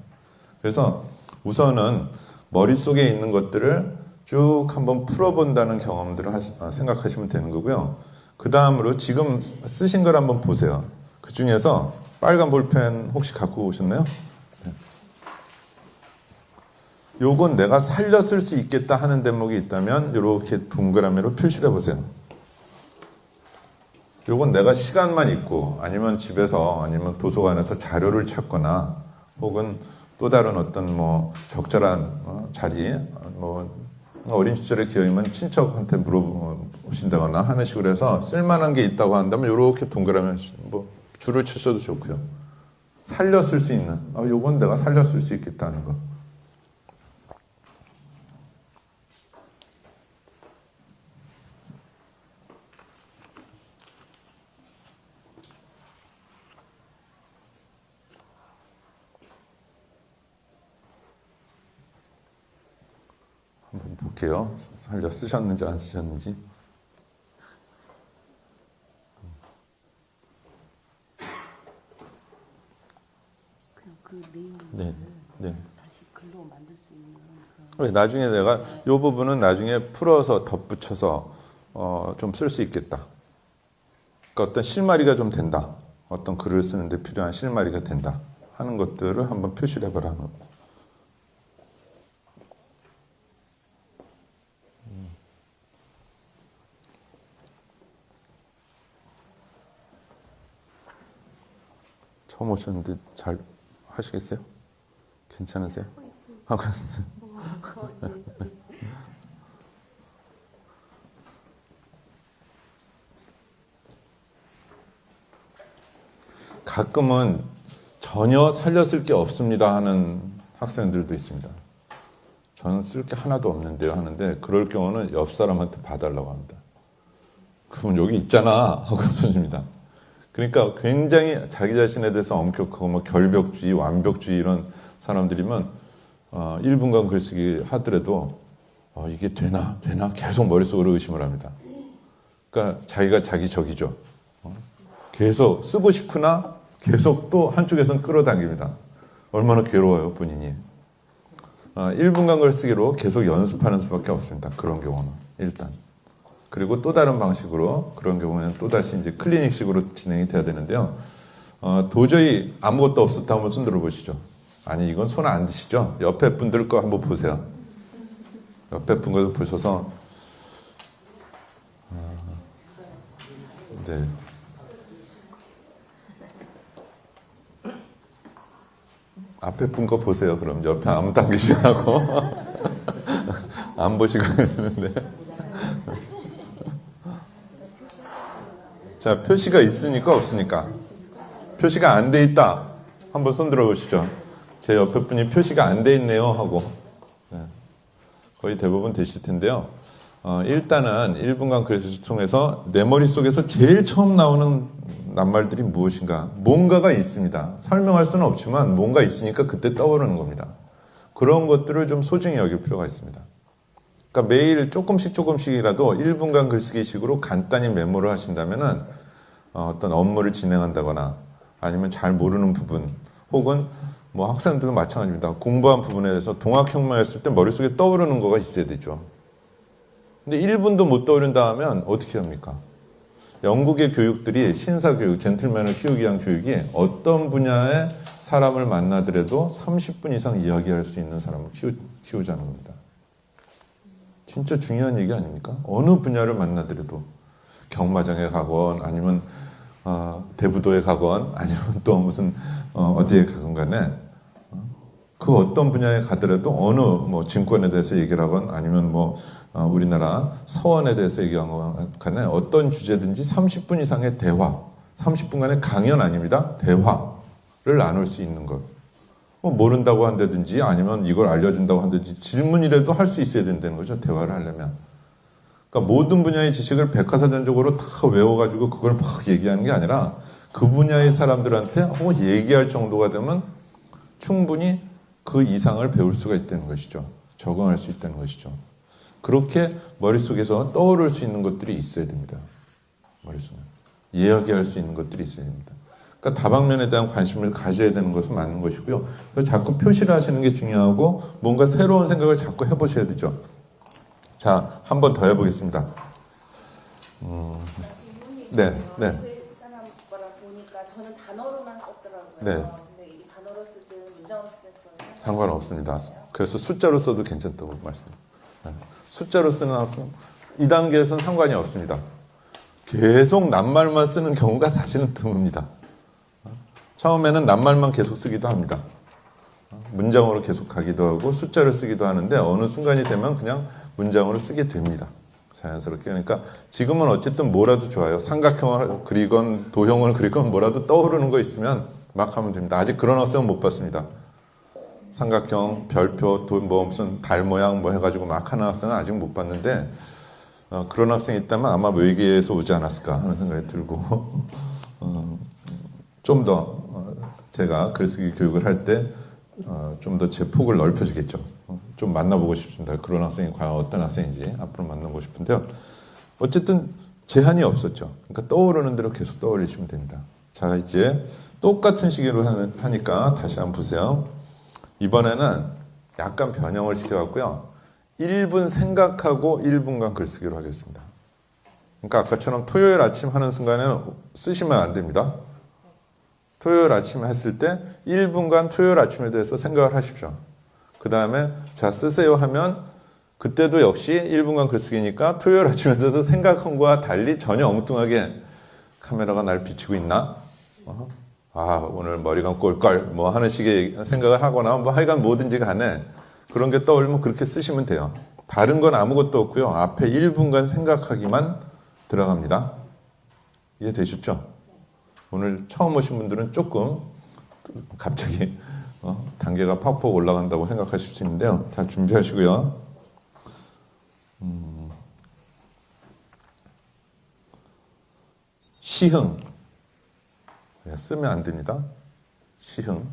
그래서 우선은 머릿속에 있는 것들을 쭉 한번 풀어본다는 경험들을 생각하시면 되는 거고요. 그 다음으로 지금 쓰신 걸 한번 보세요. 그 중에서 빨간 볼펜 혹시 갖고 오셨나요? 네. 요건 내가 살려 쓸 수 있겠다 하는 대목이 있다면 이렇게 동그라미로 표시를 해보세요. 요건 내가 시간만 있고 아니면 집에서 아니면 도서관에서 자료를 찾거나 혹은 또 다른 어떤 뭐 적절한 자리 뭐 어린 시절의 기억이면 친척한테 물어보신다거나 하는 식으로 해서 쓸만한 게 있다고 한다면 이렇게 동그라미 뭐 줄을 치셔도 좋고요. 살려 쓸 수 있는 요건 내가 살려 쓸 수 있겠다는 거. 한번 볼게요. 살려 쓰셨는지 안 쓰셨는지. 그냥 그 내용을 네. 다시 글로 만들 수 있는 그런... 나중에 내가 이 부분은 나중에 풀어서 덧붙여서 좀 쓸 수 있겠다. 그러니까 어떤 실마리가 좀 된다. 어떤 글을 쓰는데 필요한 실마리가 된다 하는 것들을 한번 표시를 해보라는 겁니다. 처음 오셨는데 잘 하시겠어요? 괜찮으세요? 하고 있어요. 가끔은 전혀 살려 쓸 게 없습니다 하는 학생들도 있습니다. 저는 쓸 게 하나도 없는데요 하는데 그럴 경우는 옆 사람한테 봐달라고 합니다. 그러면 여기 있잖아 하고 써줍니다. 그러니까 굉장히 자기 자신에 대해서 엄격하고 뭐 결벽주의, 완벽주의 이런 사람들이면 1분간 글쓰기 하더라도 이게 되나 계속 머릿속으로 의심을 합니다. 그러니까 자기가 자기 적이죠. 계속 쓰고 싶으나 계속 또 한쪽에서는 끌어당깁니다. 얼마나 괴로워요 본인이. 1분간 글쓰기로 계속 연습하는 수밖에 없습니다. 그런 경우는 일단. 그리고 또 다른 방식으로 그런 경우는 또다시 이제 클리닉식으로 진행이 돼야 되는데요. 도저히 아무것도 없었다 한번 손 들어보시죠. 아니 이건 손 안 드시죠? 옆에 분들 거 한번 보세요. 옆에 분 거 보셔서 네. 앞에 분 거 보세요. 그럼 옆에 아무도 안 계시고 안 보시고 있는데 자, 표시가 있으니까 없으니까. 표시가 안 돼 있다. 한번 손 들어보시죠. 제 옆에 분이 표시가 안 돼 있네요 하고. 네. 거의 대부분 되실 텐데요. 일단은 1분간 글쓰기 통해서 내 머릿속에서 제일 처음 나오는 낱말들이 무엇인가. 뭔가가 있습니다. 설명할 수는 없지만 뭔가 있으니까 그때 떠오르는 겁니다. 그런 것들을 좀 소중히 여길 필요가 있습니다. 그러니까 매일 조금씩이라도 1분간 글쓰기식으로 간단히 메모를 하신다면은 어떤 업무를 진행한다거나 아니면 잘 모르는 부분 혹은 뭐 학생들도 마찬가지입니다. 공부한 부분에 대해서 동학혁명했을 때 머릿속에 떠오르는 거가 있어야 되죠. 근데 1분도 못 떠오른다 하면 어떻게 합니까? 영국의 교육들이 신사교육, 젠틀맨을 키우기 위한 교육이 어떤 분야의 사람을 만나더라도 30분 이상 이야기할 수 있는 사람을 키우자는 겁니다. 진짜 중요한 얘기 아닙니까? 어느 분야를 만나더라도 경마장에 가건 아니면 대부도에 가건 아니면 또 무슨 어디에 가건 간에 그 어떤 분야에 가더라도 어느 뭐 증권에 대해서 얘기를 하건 아니면 뭐 우리나라 서원에 대해서 얘기하건 간에 어떤 주제든지 30분 이상의 대화, 30분간의 강연 아닙니다. 대화를 나눌 수 있는 것. 뭐 모른다고 한다든지 아니면 이걸 알려준다고 한다든지 질문이라도 할 수 있어야 된다는 거죠. 대화를 하려면. 그러니까 모든 분야의 지식을 백과사전적으로 다 외워가지고 그걸 막 얘기하는 게 아니라 그 분야의 사람들한테 얘기할 정도가 되면 충분히 그 이상을 배울 수가 있다는 것이죠. 적응할 수 있다는 것이죠. 그렇게 머릿속에서 떠오를 수 있는 것들이 있어야 됩니다. 머릿속에. 이야기할 수 있는 것들이 있어야 됩니다. 그러니까 다방면에 대한 관심을 가져야 되는 것은 맞는 것이고요. 그래서 자꾸 표시를 하시는 게 중요하고 뭔가 새로운 생각을 자꾸 해보셔야 되죠. 자, 한 번 더 해보겠습니다. 네, 네. 그 사람 거라 보니까 저는 단어로만 썼더라고요. 네. 근데 이 단어로 쓰든 문장으로 쓰든 상관없습니다. 그래서 숫자로 써도 괜찮다고 말씀드립니다. 숫자로 쓰는 학생, 이 단계에서는 상관이 없습니다. 계속 낱말만 쓰는 경우가 사실은 드뭅니다. 처음에는 낱말만 계속 쓰기도 합니다. 문장으로 계속 가기도 하고 숫자를 쓰기도 하는데 어느 순간이 되면 그냥 문장으로 쓰게 됩니다. 자연스럽게. 그러니까 지금은 어쨌든 뭐라도 좋아요. 삼각형을 그리건 도형을 그리건 뭐라도 떠오르는 거 있으면 막 하면 됩니다. 아직 그런 학생은 못 봤습니다. 삼각형, 별표, 뭐 무슨 달 모양 뭐 해가지고 막 하는 학생은 아직 못 봤는데 그런 학생이 있다면 아마 외계에서 오지 않았을까 하는 생각이 들고 좀 더 제가 글쓰기 교육을 할 때 좀 더 제 폭을 넓혀주겠죠. 좀 만나보고 싶습니다. 그런 학생이 과연 어떤 학생인지 앞으로 만나보고 싶은데요. 어쨌든 제한이 없었죠. 그러니까 떠오르는 대로 계속 떠올리시면 됩니다. 자, 이제 똑같은 시기로 하니까 다시 한번 보세요. 이번에는 약간 변형을 시켜갖고요. 1분 생각하고 1분간 글쓰기로 하겠습니다. 그러니까 아까처럼 토요일 아침 하는 순간에는 쓰시면 안 됩니다. 토요일 아침에 했을 때 1분간 토요일 아침에 대해서 생각을 하십시오. 그 다음에 자 쓰세요 하면 그때도 역시 1분간 글쓰기니까 토요일 아침에 대해서 생각한 거와 달리 전혀 엉뚱하게 카메라가 날 비추고 있나? 오늘 머리 감고 올걸 뭐 하는 식의 생각을 하거나 뭐 하여간 뭐든지 간에 그런 게 떠올리면 그렇게 쓰시면 돼요. 다른 건 아무것도 없고요. 앞에 1분간 생각하기만 들어갑니다. 이해되셨죠? 오늘 처음 오신 분들은 조금 갑자기 단계가 팍팍 올라간다고 생각하실 수 있는데요. 잘 준비하시고요. 시흥 쓰면 안 됩니다. 시흥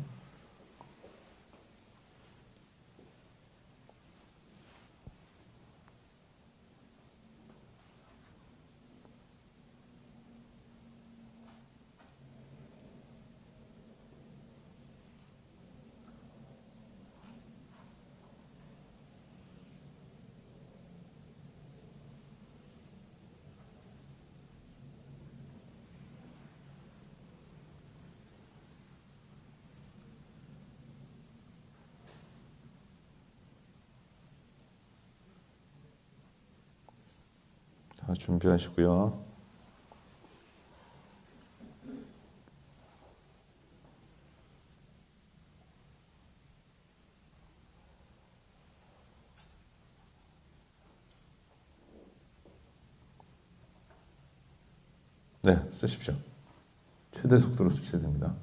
자, 준비하시고요. 네, 쓰십시오. 최대 속도로 쓰셔야 됩니다.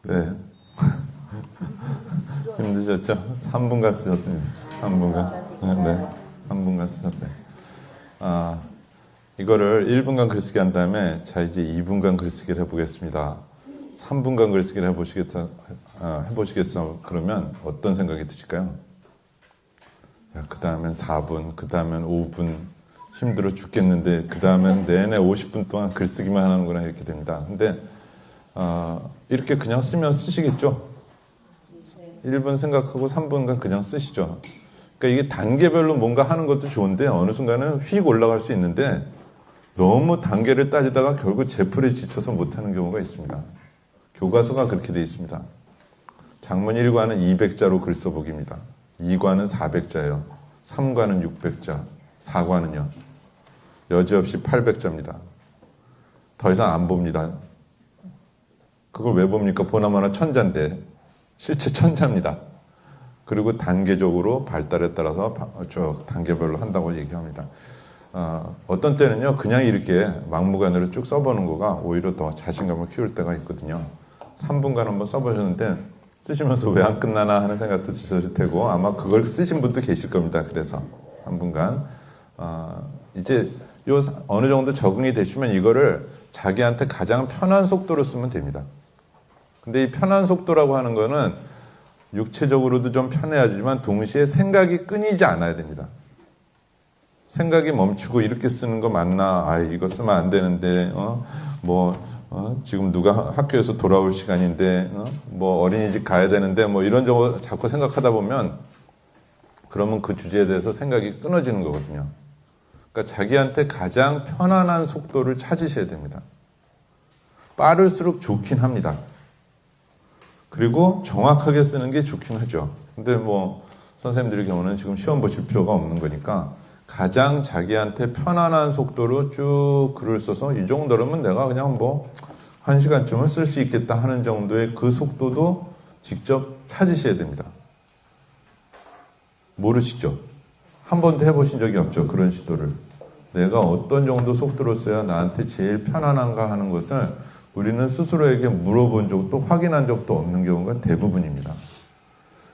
네. 힘드셨죠? 3분간 쓰셨습니다. 3분간. 네. 3분간 쓰셨어요. 이거를 1분간 글쓰기 한 다음에 자 이제 2분간 글쓰기를 해보겠습니다. 3분간 글쓰기를 해보시겠어? 그러면 어떤 생각이 드실까요? 그 다음엔 4분, 그 다음엔 5분 힘들어 죽겠는데 그 다음엔 내내 50분 동안 글쓰기만 하는구나 이렇게 됩니다. 근데 이렇게 그냥 쓰면 쓰시겠죠? 1분 생각하고 3분간 그냥 쓰시죠. 그러니까 이게 단계별로 뭔가 하는 것도 좋은데 어느 순간은 휙 올라갈 수 있는데 너무 단계를 따지다가 결국 제풀에 지쳐서 못하는 경우가 있습니다. 교과서가 그렇게 되어 있습니다. 작문 1과는 200자로 글 써보기입니다. 2과는 400자예요. 3과는 600자, 4과는요. 여지없이 800자입니다. 더 이상 안 봅니다. 그걸 왜 봅니까? 보나마나 천자인데 실제 천자입니다. 그리고 단계적으로 발달에 따라서 쭉 단계별로 한다고 얘기합니다. 어떤 때는요 그냥 이렇게 막무가내로 쭉 써보는 거가 오히려 더 자신감을 키울 때가 있거든요. 3분간 한번 써보셨는데 쓰시면서 왜 안 끝나나 하는 생각도 드셨을 테고 아마 그걸 쓰신 분도 계실 겁니다. 그래서 3분간 이제 요 어느 정도 적응이 되시면 이거를 자기한테 가장 편한 속도로 쓰면 됩니다. 근데 이 편한 속도라고 하는 거는 육체적으로도 좀 편해야지만 동시에 생각이 끊이지 않아야 됩니다. 생각이 멈추고 이렇게 쓰는 거 맞나? 이거 쓰면 안 되는데, 지금 누가 학교에서 돌아올 시간인데, 어린이집 가야 되는데, 이런 거 자꾸 생각하다 보면, 그러면 그 주제에 대해서 생각이 끊어지는 거거든요. 그러니까 자기한테 가장 편안한 속도를 찾으셔야 됩니다. 빠를수록 좋긴 합니다. 그리고 정확하게 쓰는 게 좋긴 하죠. 근데 선생님들의 경우는 지금 시험 보실 필요가 없는 거니까, 가장 자기한테 편안한 속도로 쭉 글을 써서 이 정도라면 내가 그냥 1시간쯤은 쓸 수 있겠다 하는 정도의 그 속도도 직접 찾으셔야 됩니다. 모르시죠? 한 번도 해보신 적이 없죠. 그런 시도를. 내가 어떤 정도 속도로 써야 나한테 제일 편안한가 하는 것을 우리는 스스로에게 물어본 적도 확인한 적도 없는 경우가 대부분입니다.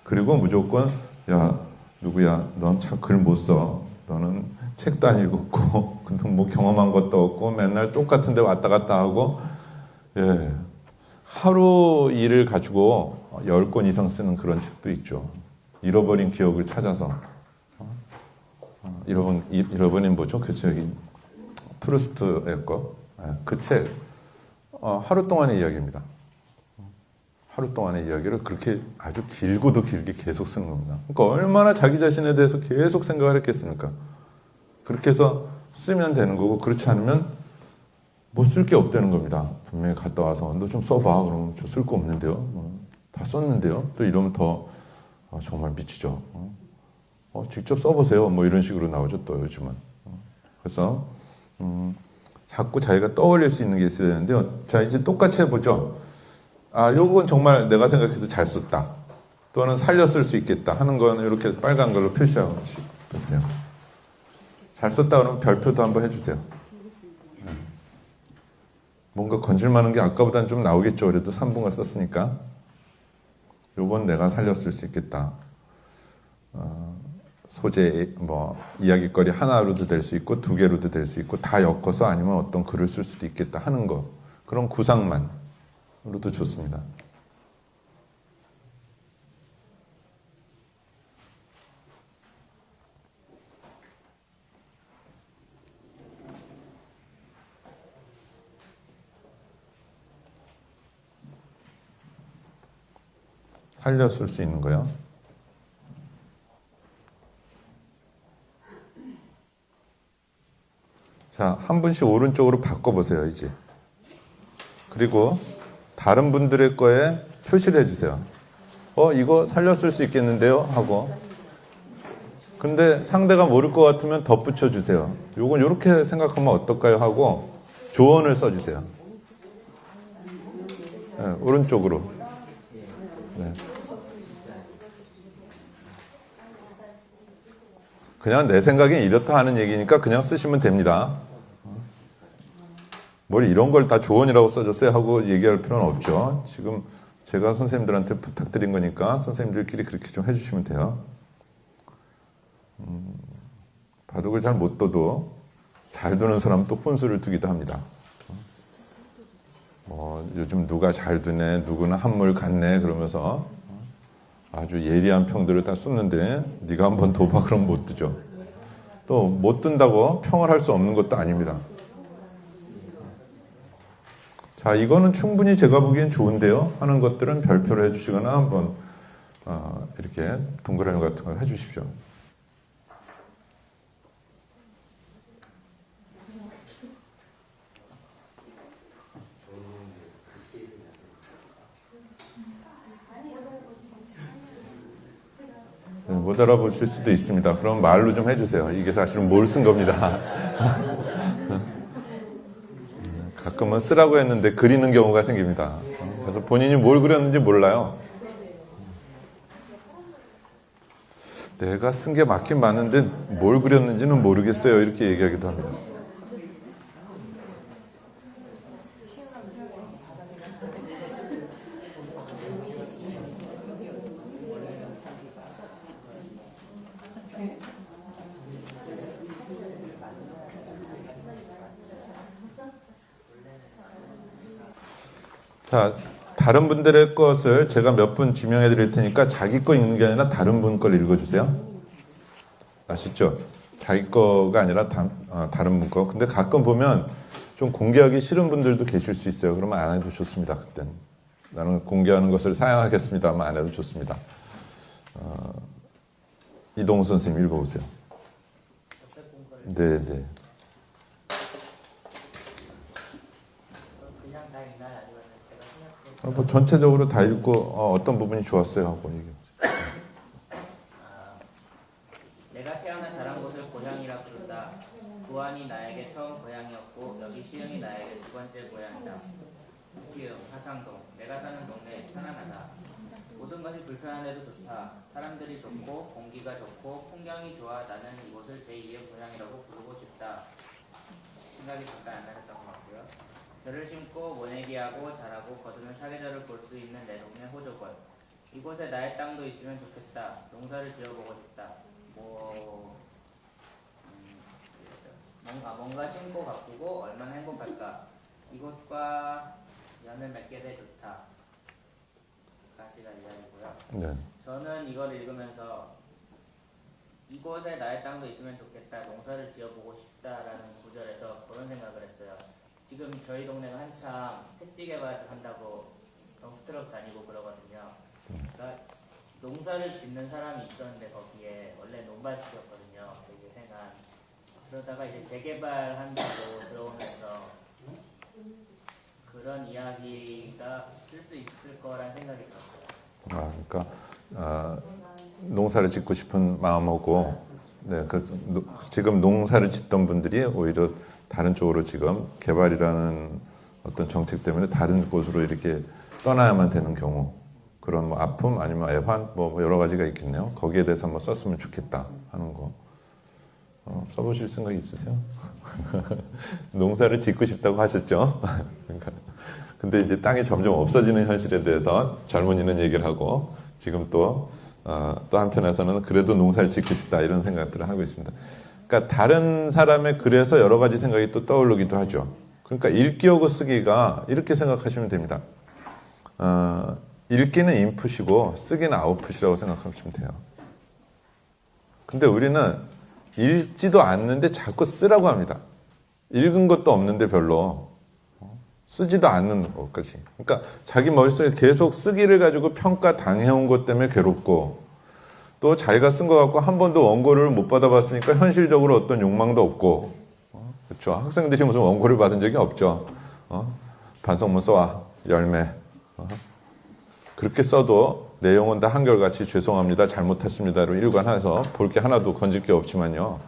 그리고 무조건 야 누구야 넌 참 글 못 써. 너는 책도 안 읽었고 경험한 것도 없고 맨날 똑같은 데 왔다 갔다 하고 하루 일을 가지고 10권 이상 쓰는 그런 책도 있죠. 잃어버린 기억을 찾아서 잃어버린 뭐죠? 그 책이 프루스트의 거. 그 책 하루 동안의 이야기입니다. 하루 동안의 이야기를 그렇게 아주 길고도 길게 계속 쓰는 겁니다. 그러니까 얼마나 자기 자신에 대해서 계속 생각을 했겠습니까? 그렇게 해서 쓰면 되는 거고 그렇지 않으면 쓸 게 없다는 겁니다. 분명히 갔다 와서 너 좀 써봐. 그러면 저 쓸 거 없는데요. 다 썼는데요. 또 이러면 더 정말 미치죠. 직접 써보세요. 이런 식으로 나오죠. 또 요즘은. 그래서 자꾸 자기가 떠올릴 수 있는 게 있어야 되는데요. 자 이제 똑같이 해보죠. 요건 정말 내가 생각해도 잘 썼다. 또는 살려 쓸 수 있겠다 하는 건 이렇게 빨간 걸로 표시하고 보세요. 잘 썼다 그러면 별표도 한번 해주세요. 뭔가 건질만한 게 아까보다는 좀 나오겠죠. 그래도 3분간 썼으니까. 요건 내가 살려 쓸 수 있겠다. 소재, 이야기거리 하나로도 될 수 있고 2개로도 될 수 있고 다 엮어서 아니면 어떤 글을 쓸 수도 있겠다 하는 거. 그런 구상만. 로도 좋습니다. 살려 쓸 수 있는 거요. 자, 한 분씩 오른쪽으로 바꿔보세요, 이제. 그리고 다른 분들의 거에 표시를 해주세요. 이거 살려 쓸 수 있겠는데요? 하고. 근데 상대가 모를 것 같으면 덧붙여 주세요. 요건 이렇게 생각하면 어떨까요? 하고 조언을 써주세요. 네, 오른쪽으로. 네. 그냥 내 생각엔 이렇다 하는 얘기니까 그냥 쓰시면 됩니다. 뭘 이런 걸 다 조언이라고 써줬어요 하고 얘기할 필요는 없죠. 지금 제가 선생님들한테 부탁드린 거니까 선생님들끼리 그렇게 좀 해주시면 돼요. 바둑을 잘 못 둬도 잘 두는 사람은 또 혼수를 두기도 합니다. 요즘 누가 잘 두네, 누구는 한물 갔네 그러면서 아주 예리한 평들을 다 쏟는데 네가 한번 둬봐 그러면 못 두죠. 또 못 둔다고 평을 할 수 없는 것도 아닙니다. 자, 이거는 충분히 제가 보기엔 좋은데요. 하는 것들은 별표를 해주시거나 한번 이렇게 동그라미 같은 걸 해주십시오. 네, 못 알아보실 수도 있습니다. 그럼 말로 좀 해주세요. 이게 사실은 뭘 쓴 겁니다. 가끔은 쓰라고 했는데 그리는 경우가 생깁니다. 그래서 본인이 뭘 그렸는지 몰라요. 내가 쓴 게 맞긴 맞는데 뭘 그렸는지는 모르겠어요. 이렇게 얘기하기도 합니다. 자, 다른 분들의 것을 제가 몇 분 지명해 드릴 테니까 자기 거 읽는 게 아니라 다른 분 걸 읽어주세요. 아시죠? 자기 거가 아니라 다른 분 거. 근데 가끔 보면 좀 공개하기 싫은 분들도 계실 수 있어요. 그러면 안 해도 좋습니다. 그때는. 나는 공개하는 것을 사양하겠습니다 하면 안 해도 좋습니다. 이동수 선생님 읽어보세요. 네. 뭐 전체적으로 다 읽고 어떤 부분이 좋았어요 하고 얘기해. 내가 태어나 자란 곳을 고향이라 부른다. 부안이 나에게 처음 고향이었고 여기 시흥이 나에게 두 번째 고향이다. 시흥, 하상동. 내가 사는 동네 편안하다. 모든 것이 불편한데도 좋다. 사람들이 좋고 공기가 좋고 풍경이 좋아. 나는 이곳을 제2의 고향이라고 부르고 싶다. 생각이 잠깐 안 나셨던 것 같고요. 벼를 심고 모내기하고 자라고 거두는 사계절을 볼 수 있는 내 동네 호조권. 이곳에 나의 땅도 있으면 좋겠다. 농사를 지어보고 싶다. 뭔가 심고 가꾸고 얼마나 행복할까. 이곳과 연을 맺게 돼 좋다. 까지가 이야기고요. 네. 저는 이걸 읽으면서 이곳에 나의 땅도 있으면 좋겠다. 농사를 지어보고 싶다라는 구절에서 그런 생각을 했어요. 지금 저희 동네가 한참 택지 개발을 한다고 덤프트럭 다니고 그러거든요. 그러니까 농사를 짓는 사람이 있었는데 거기에 원래 논밭이었거든요. 되게 생한. 그러다가 이제 재개발한다고 들어오면서 그런 이야기가 쓸 수 있을 거란 생각이 들었어요. 그러니까 농사를 짓고 싶은 마음하고 네, 지금 농사를 짓던 분들이 오히려 다른 쪽으로 지금 개발이라는 어떤 정책 때문에 다른 곳으로 이렇게 떠나야만 되는 경우, 그런 뭐 아픔 아니면 애환 뭐 여러 가지가 있겠네요. 거기에 대해서 한번 썼으면 좋겠다 하는 거. 써보실 생각 있으세요? 농사를 짓고 싶다고 하셨죠? 그러니까 근데 이제 땅이 점점 없어지는 현실에 대해서 젊은이는 얘기를 하고 지금 또 한편에서는 그래도 농사를 짓고 싶다 이런 생각들을 하고 있습니다. 그러니까 다른 사람의 글에서 여러 가지 생각이 또 떠오르기도 하죠. 그러니까 읽기하고 쓰기가 이렇게 생각하시면 됩니다. 읽기는 인풋이고 쓰기는 아웃풋이라고 생각하시면 돼요. 근데 우리는 읽지도 않는데 자꾸 쓰라고 합니다. 읽은 것도 없는데 별로 쓰지도 않는 것까지. 그러니까 자기 머릿속에 계속 쓰기를 가지고 평가 당해온 것 때문에 괴롭고 또 자기가 쓴 거 갖고 한 번도 원고를 못 받아봤으니까 현실적으로 어떤 욕망도 없고 그렇죠. 학생들이 무슨 원고를 받은 적이 없죠. 반성문 써와 열매 그렇게 써도 내용은 다 한결같이 죄송합니다 잘못했습니다로 일관해서 볼 게 하나도 건질 게 없지만요.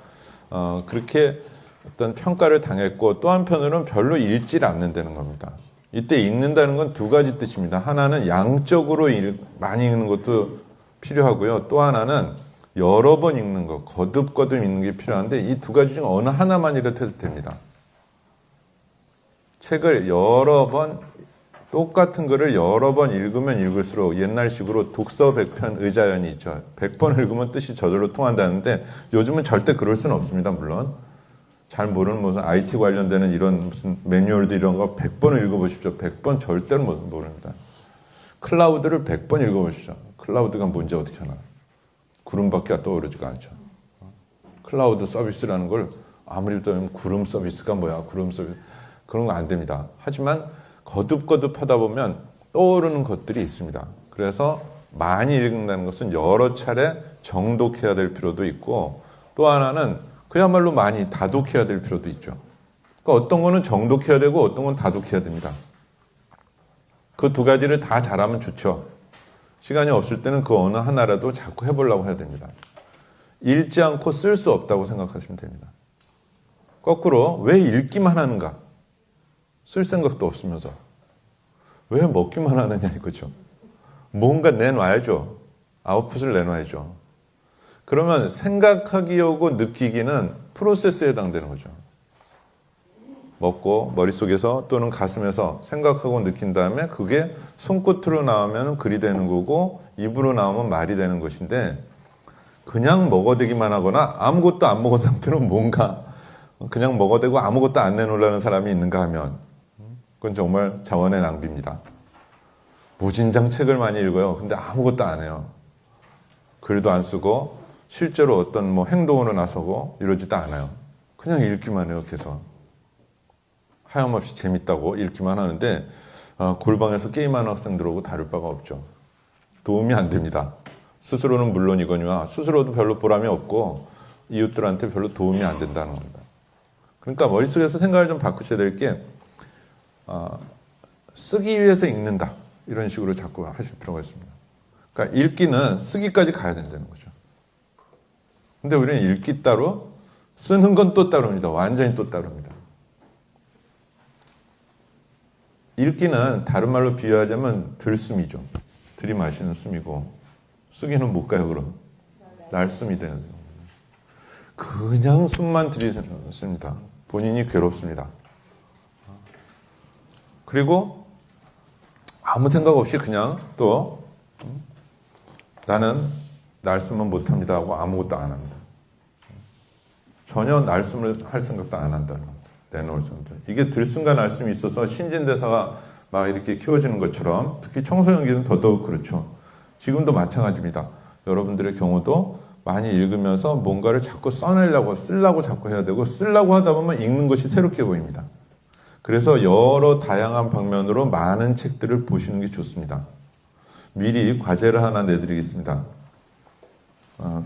그렇게 어떤 평가를 당했고 또 한편으로는 별로 읽질 않는다는 겁니다. 이때 읽는다는 건 두 가지 뜻입니다. 하나는 양적으로 많이 읽는 것도 필요하고요. 또 하나는 여러 번 읽는 것, 거듭거듭 읽는 게 필요한데 이 두 가지 중 어느 하나만 이렇게 해도 됩니다. 책을 여러 번 똑같은 글을 여러 번 읽으면 읽을수록 옛날식으로 독서 100편 의자연이 있죠. 100번 읽으면 뜻이 저절로 통한다는데 요즘은 절대 그럴 수는 없습니다. 물론 잘 모르는 무슨 IT 관련되는 이런 무슨 매뉴얼도 이런 거 100번 읽어보십시오. 100번 절대로 모릅니다. 클라우드를 100번 읽어보시죠. 클라우드가 뭔지 어떻게 하나. 구름밖에 떠오르지가 않죠. 클라우드 서비스라는 걸 아무리 들으면 구름 서비스가 뭐야. 구름 서비스. 그런 거 안 됩니다. 하지만 거듭거듭 하다 보면 떠오르는 것들이 있습니다. 그래서 많이 읽는다는 것은 여러 차례 정독해야 될 필요도 있고 또 하나는 그야말로 많이 다독해야 될 필요도 있죠. 그러니까 어떤 거는 정독해야 되고 어떤 건 다독해야 됩니다. 그 두 가지를 다 잘하면 좋죠. 시간이 없을 때는 그 어느 하나라도 자꾸 해보려고 해야 됩니다. 읽지 않고 쓸 수 없다고 생각하시면 됩니다. 거꾸로 왜 읽기만 하는가? 쓸 생각도 없으면서 왜 먹기만 하느냐 이거죠. 뭔가 내놔야죠. 아웃풋을 내놔야죠. 그러면 생각하기 오고 느끼기는 프로세스에 해당되는 거죠. 먹고 머릿속에서 또는 가슴에서 생각하고 느낀 다음에 그게 손끝으로 나오면 글이 되는 거고 입으로 나오면 말이 되는 것인데 그냥 먹어대기만 하거나 아무것도 안 먹은 상태로 뭔가 그냥 먹어대고 아무것도 안 내놓으려는 사람이 있는가 하면 그건 정말 자원의 낭비입니다. 무진장 책을 많이 읽어요. 근데 아무것도 안 해요. 글도 안 쓰고 실제로 어떤 뭐 행동으로 나서고 이러지도 않아요. 그냥 읽기만 해요. 계속. 하염없이 재밌다고 읽기만 하는데 골방에서 게임하는 학생들하고 다를 바가 없죠. 도움이 안 됩니다. 스스로는 물론이거니와 스스로도 별로 보람이 없고 이웃들한테 별로 도움이 안 된다는 겁니다. 그러니까 머릿속에서 생각을 좀 바꾸셔야 될 게 쓰기 위해서 읽는다. 이런 식으로 자꾸 하실 필요가 있습니다. 그러니까 읽기는 쓰기까지 가야 된다는 거죠. 근데 우리는 읽기 따로 쓰는 건 또 따로입니다. 완전히 또 따로입니다. 읽기는 다른 말로 비유하자면 들숨이죠. 들이마시는 숨이고 쓰기는 못 가요. 그럼 날숨이 되는 거예요. 그냥 숨만 들이씁니다. 본인이 괴롭습니다. 그리고 아무 생각 없이 그냥 또 나는 날숨은 못합니다 하고 아무것도 안 합니다. 전혀 날숨을 할 생각도 안 한다는 겁니다. 내놓을 생각도. 이게 들숨과 날숨이 있어서 신진대사가 막 이렇게 키워지는 것처럼 특히 청소년기는 더더욱 그렇죠. 지금도 마찬가지입니다. 여러분들의 경우도 많이 읽으면서 뭔가를 자꾸 써내려고 쓰려고 자꾸 해야 되고 쓰려고 하다 보면 읽는 것이 새롭게 보입니다. 그래서 여러 다양한 방면으로 많은 책들을 보시는 게 좋습니다. 미리 과제를 하나 내드리겠습니다.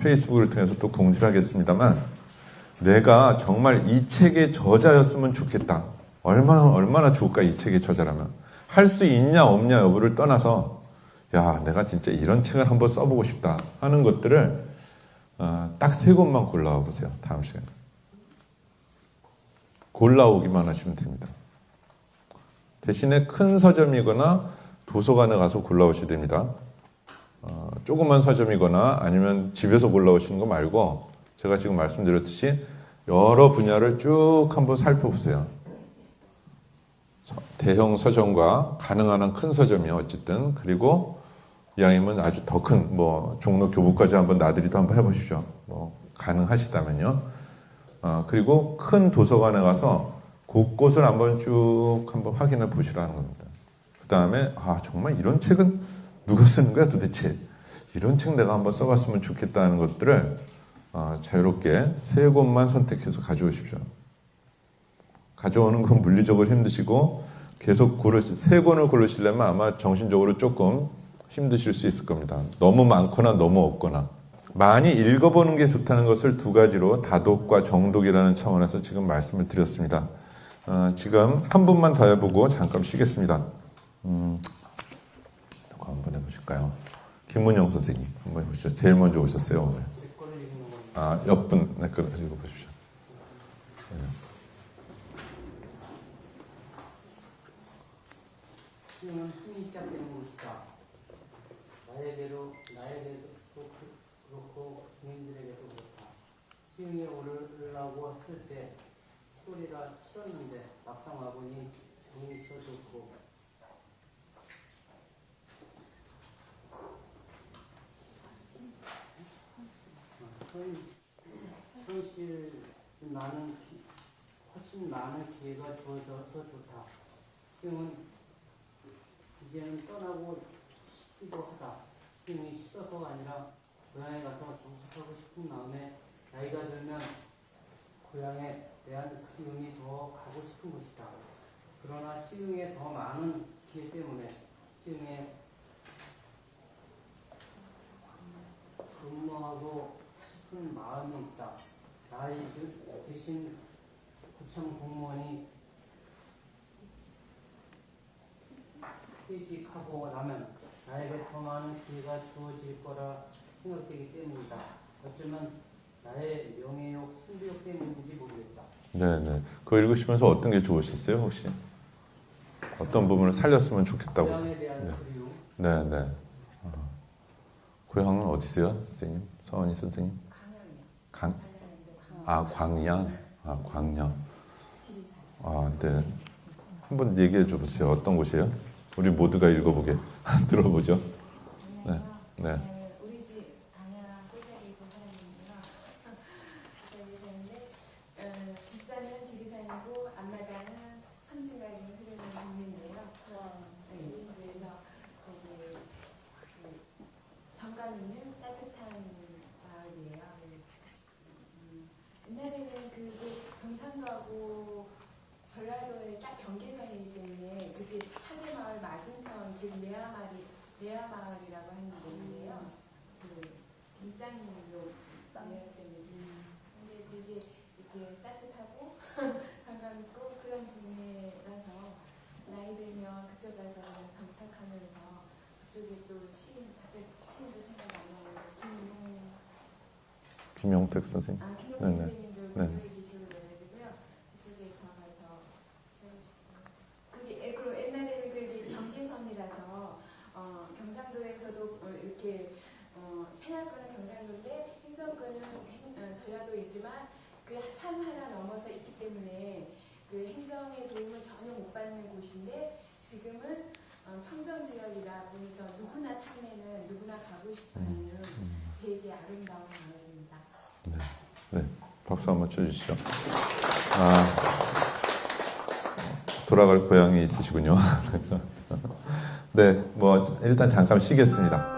페이스북을 통해서 또 공지를 하겠습니다만 내가 정말 이 책의 저자였으면 좋겠다. 얼마나 좋을까 이 책의 저자라면. 할 수 있냐 없냐 여부를 떠나서 야 내가 진짜 이런 책을 한번 써보고 싶다 하는 것들을 딱 3권만 골라와 보세요. 다음 시간에. 골라오기만 하시면 됩니다. 대신에 큰 서점이거나 도서관에 가서 골라오셔야 됩니다. 조그만 서점이거나 아니면 집에서 골라오시는 거 말고 제가 지금 말씀드렸듯이 여러 분야를 쭉 한번 살펴보세요. 대형 서점과 가능한 한 큰 서점이요. 어쨌든 그리고 이왕이면 아주 더 큰 뭐 종로 교부까지 한번 나들이도 한번 해보시죠. 뭐 가능하시다면요. 그리고 큰 도서관에 가서 곳곳을 한번 쭉 한번 확인해 보시라는 겁니다. 그 다음에 정말 이런 책은 누가 쓰는 거야 도대체? 이런 책 내가 한번 써봤으면 좋겠다는 것들을 자유롭게 3권만 선택해서 가져오십시오. 가져오는 건 물리적으로 힘드시고 계속 3권을 고르시려면 아마 정신적으로 조금 힘드실 수 있을 겁니다. 너무 많거나 너무 없거나. 많이 읽어보는 게 좋다는 것을 2가지로 다독과 정독이라는 차원에서 지금 말씀을 드렸습니다. 지금 한 분만 더 해보고 잠깐 쉬겠습니다. 누구 한번 해보실까요? 김문영 선생님 한번 해보시죠. 제일 먼저 오셨어요 오늘. 옆분 네, 읽어보십시오. 시행은 숨이 시작되는 곳이다. 나에게도 그렇고 주민들에게도 그렇다. 시행에 오르려고 했을 때 소리가 싫었는데 막상 와보니 정이 쳐 좋고 훨씬 많은 기회가 주어져서 좋다. 지금은 이제는 떠나고 싶기도 하다. 지금이 싫어서가 아니라 고향에 가서 정착하고 싶은 마음에 나이가 들면 고향에 대한 그리움이 더 가고 싶은 곳이다. 그러나 시흥에 더 많은 기회 때문에 시흥에 근무하고 싶은 마음이 있다. 나이 드신 구청 공무원이 퇴직하고 나면 나에게 더 많은 기회가 주어질 거라 생각되기 때문이다. 어쩌면 나의 명예욕, 승부욕 때문인지 모르겠다. 네네. 그거 읽으시면서 어떤 게 좋으셨어요, 혹시? 어떤 부분을 살렸으면 좋겠다고 고향에 대한 네. 그리움. 네네. 고향은 어디세요, 선생님? 서원희 선생님? 강연이요. 광양. 광양. 네. 한번 얘기해 줘 보세요. 어떤 곳이에요? 우리 모두가 읽어보게 들어보죠. 네. 네. 우리 집 방향 꼴짝이에서 살았는데요. 꼴짝이에 사는데 뒷산은 지리산이고 앞마당은 삼중강이 흐르는 동네인데요. 네, 그래서 거기 정감 있는 따뜻한 마을이에요. 옛날에는 그 경상도하고 전라도의 딱 경계선이기 때문에 그게 하계마을 맞은편 지금 레아마을이라고 하는 데인데요. 그 김쌍이로 내야 때문에 근데 되게 이렇게 따뜻하고 장감 있고 그런 동네라서 나이 들면 그쪽 가서 그냥 정착하면서 그쪽에 또 시인도 생각 안 나고 김용택 선생님. 김용택 네네. 선생님도 네. 그쪽에 계시고 그래가지고요. 그쪽에 가서 그게 그리고 옛날에는 그게 경계선이라서 경상도에서도 이렇게 생활권은 경상도인데 행정권은 전라도이지만 그 산 하나 넘어서 있기 때문에 그 행정의 도움을 전혀 못 받는 곳인데 지금은 청정지역이라 보니까 누구나 탐내는 누구나 가고 싶어하는 되게 아름다운 마을입니다. 네. 박수 한번 쳐주시죠. 돌아갈 고향이 있으시군요. 네, 뭐 일단 잠깐 쉬겠습니다.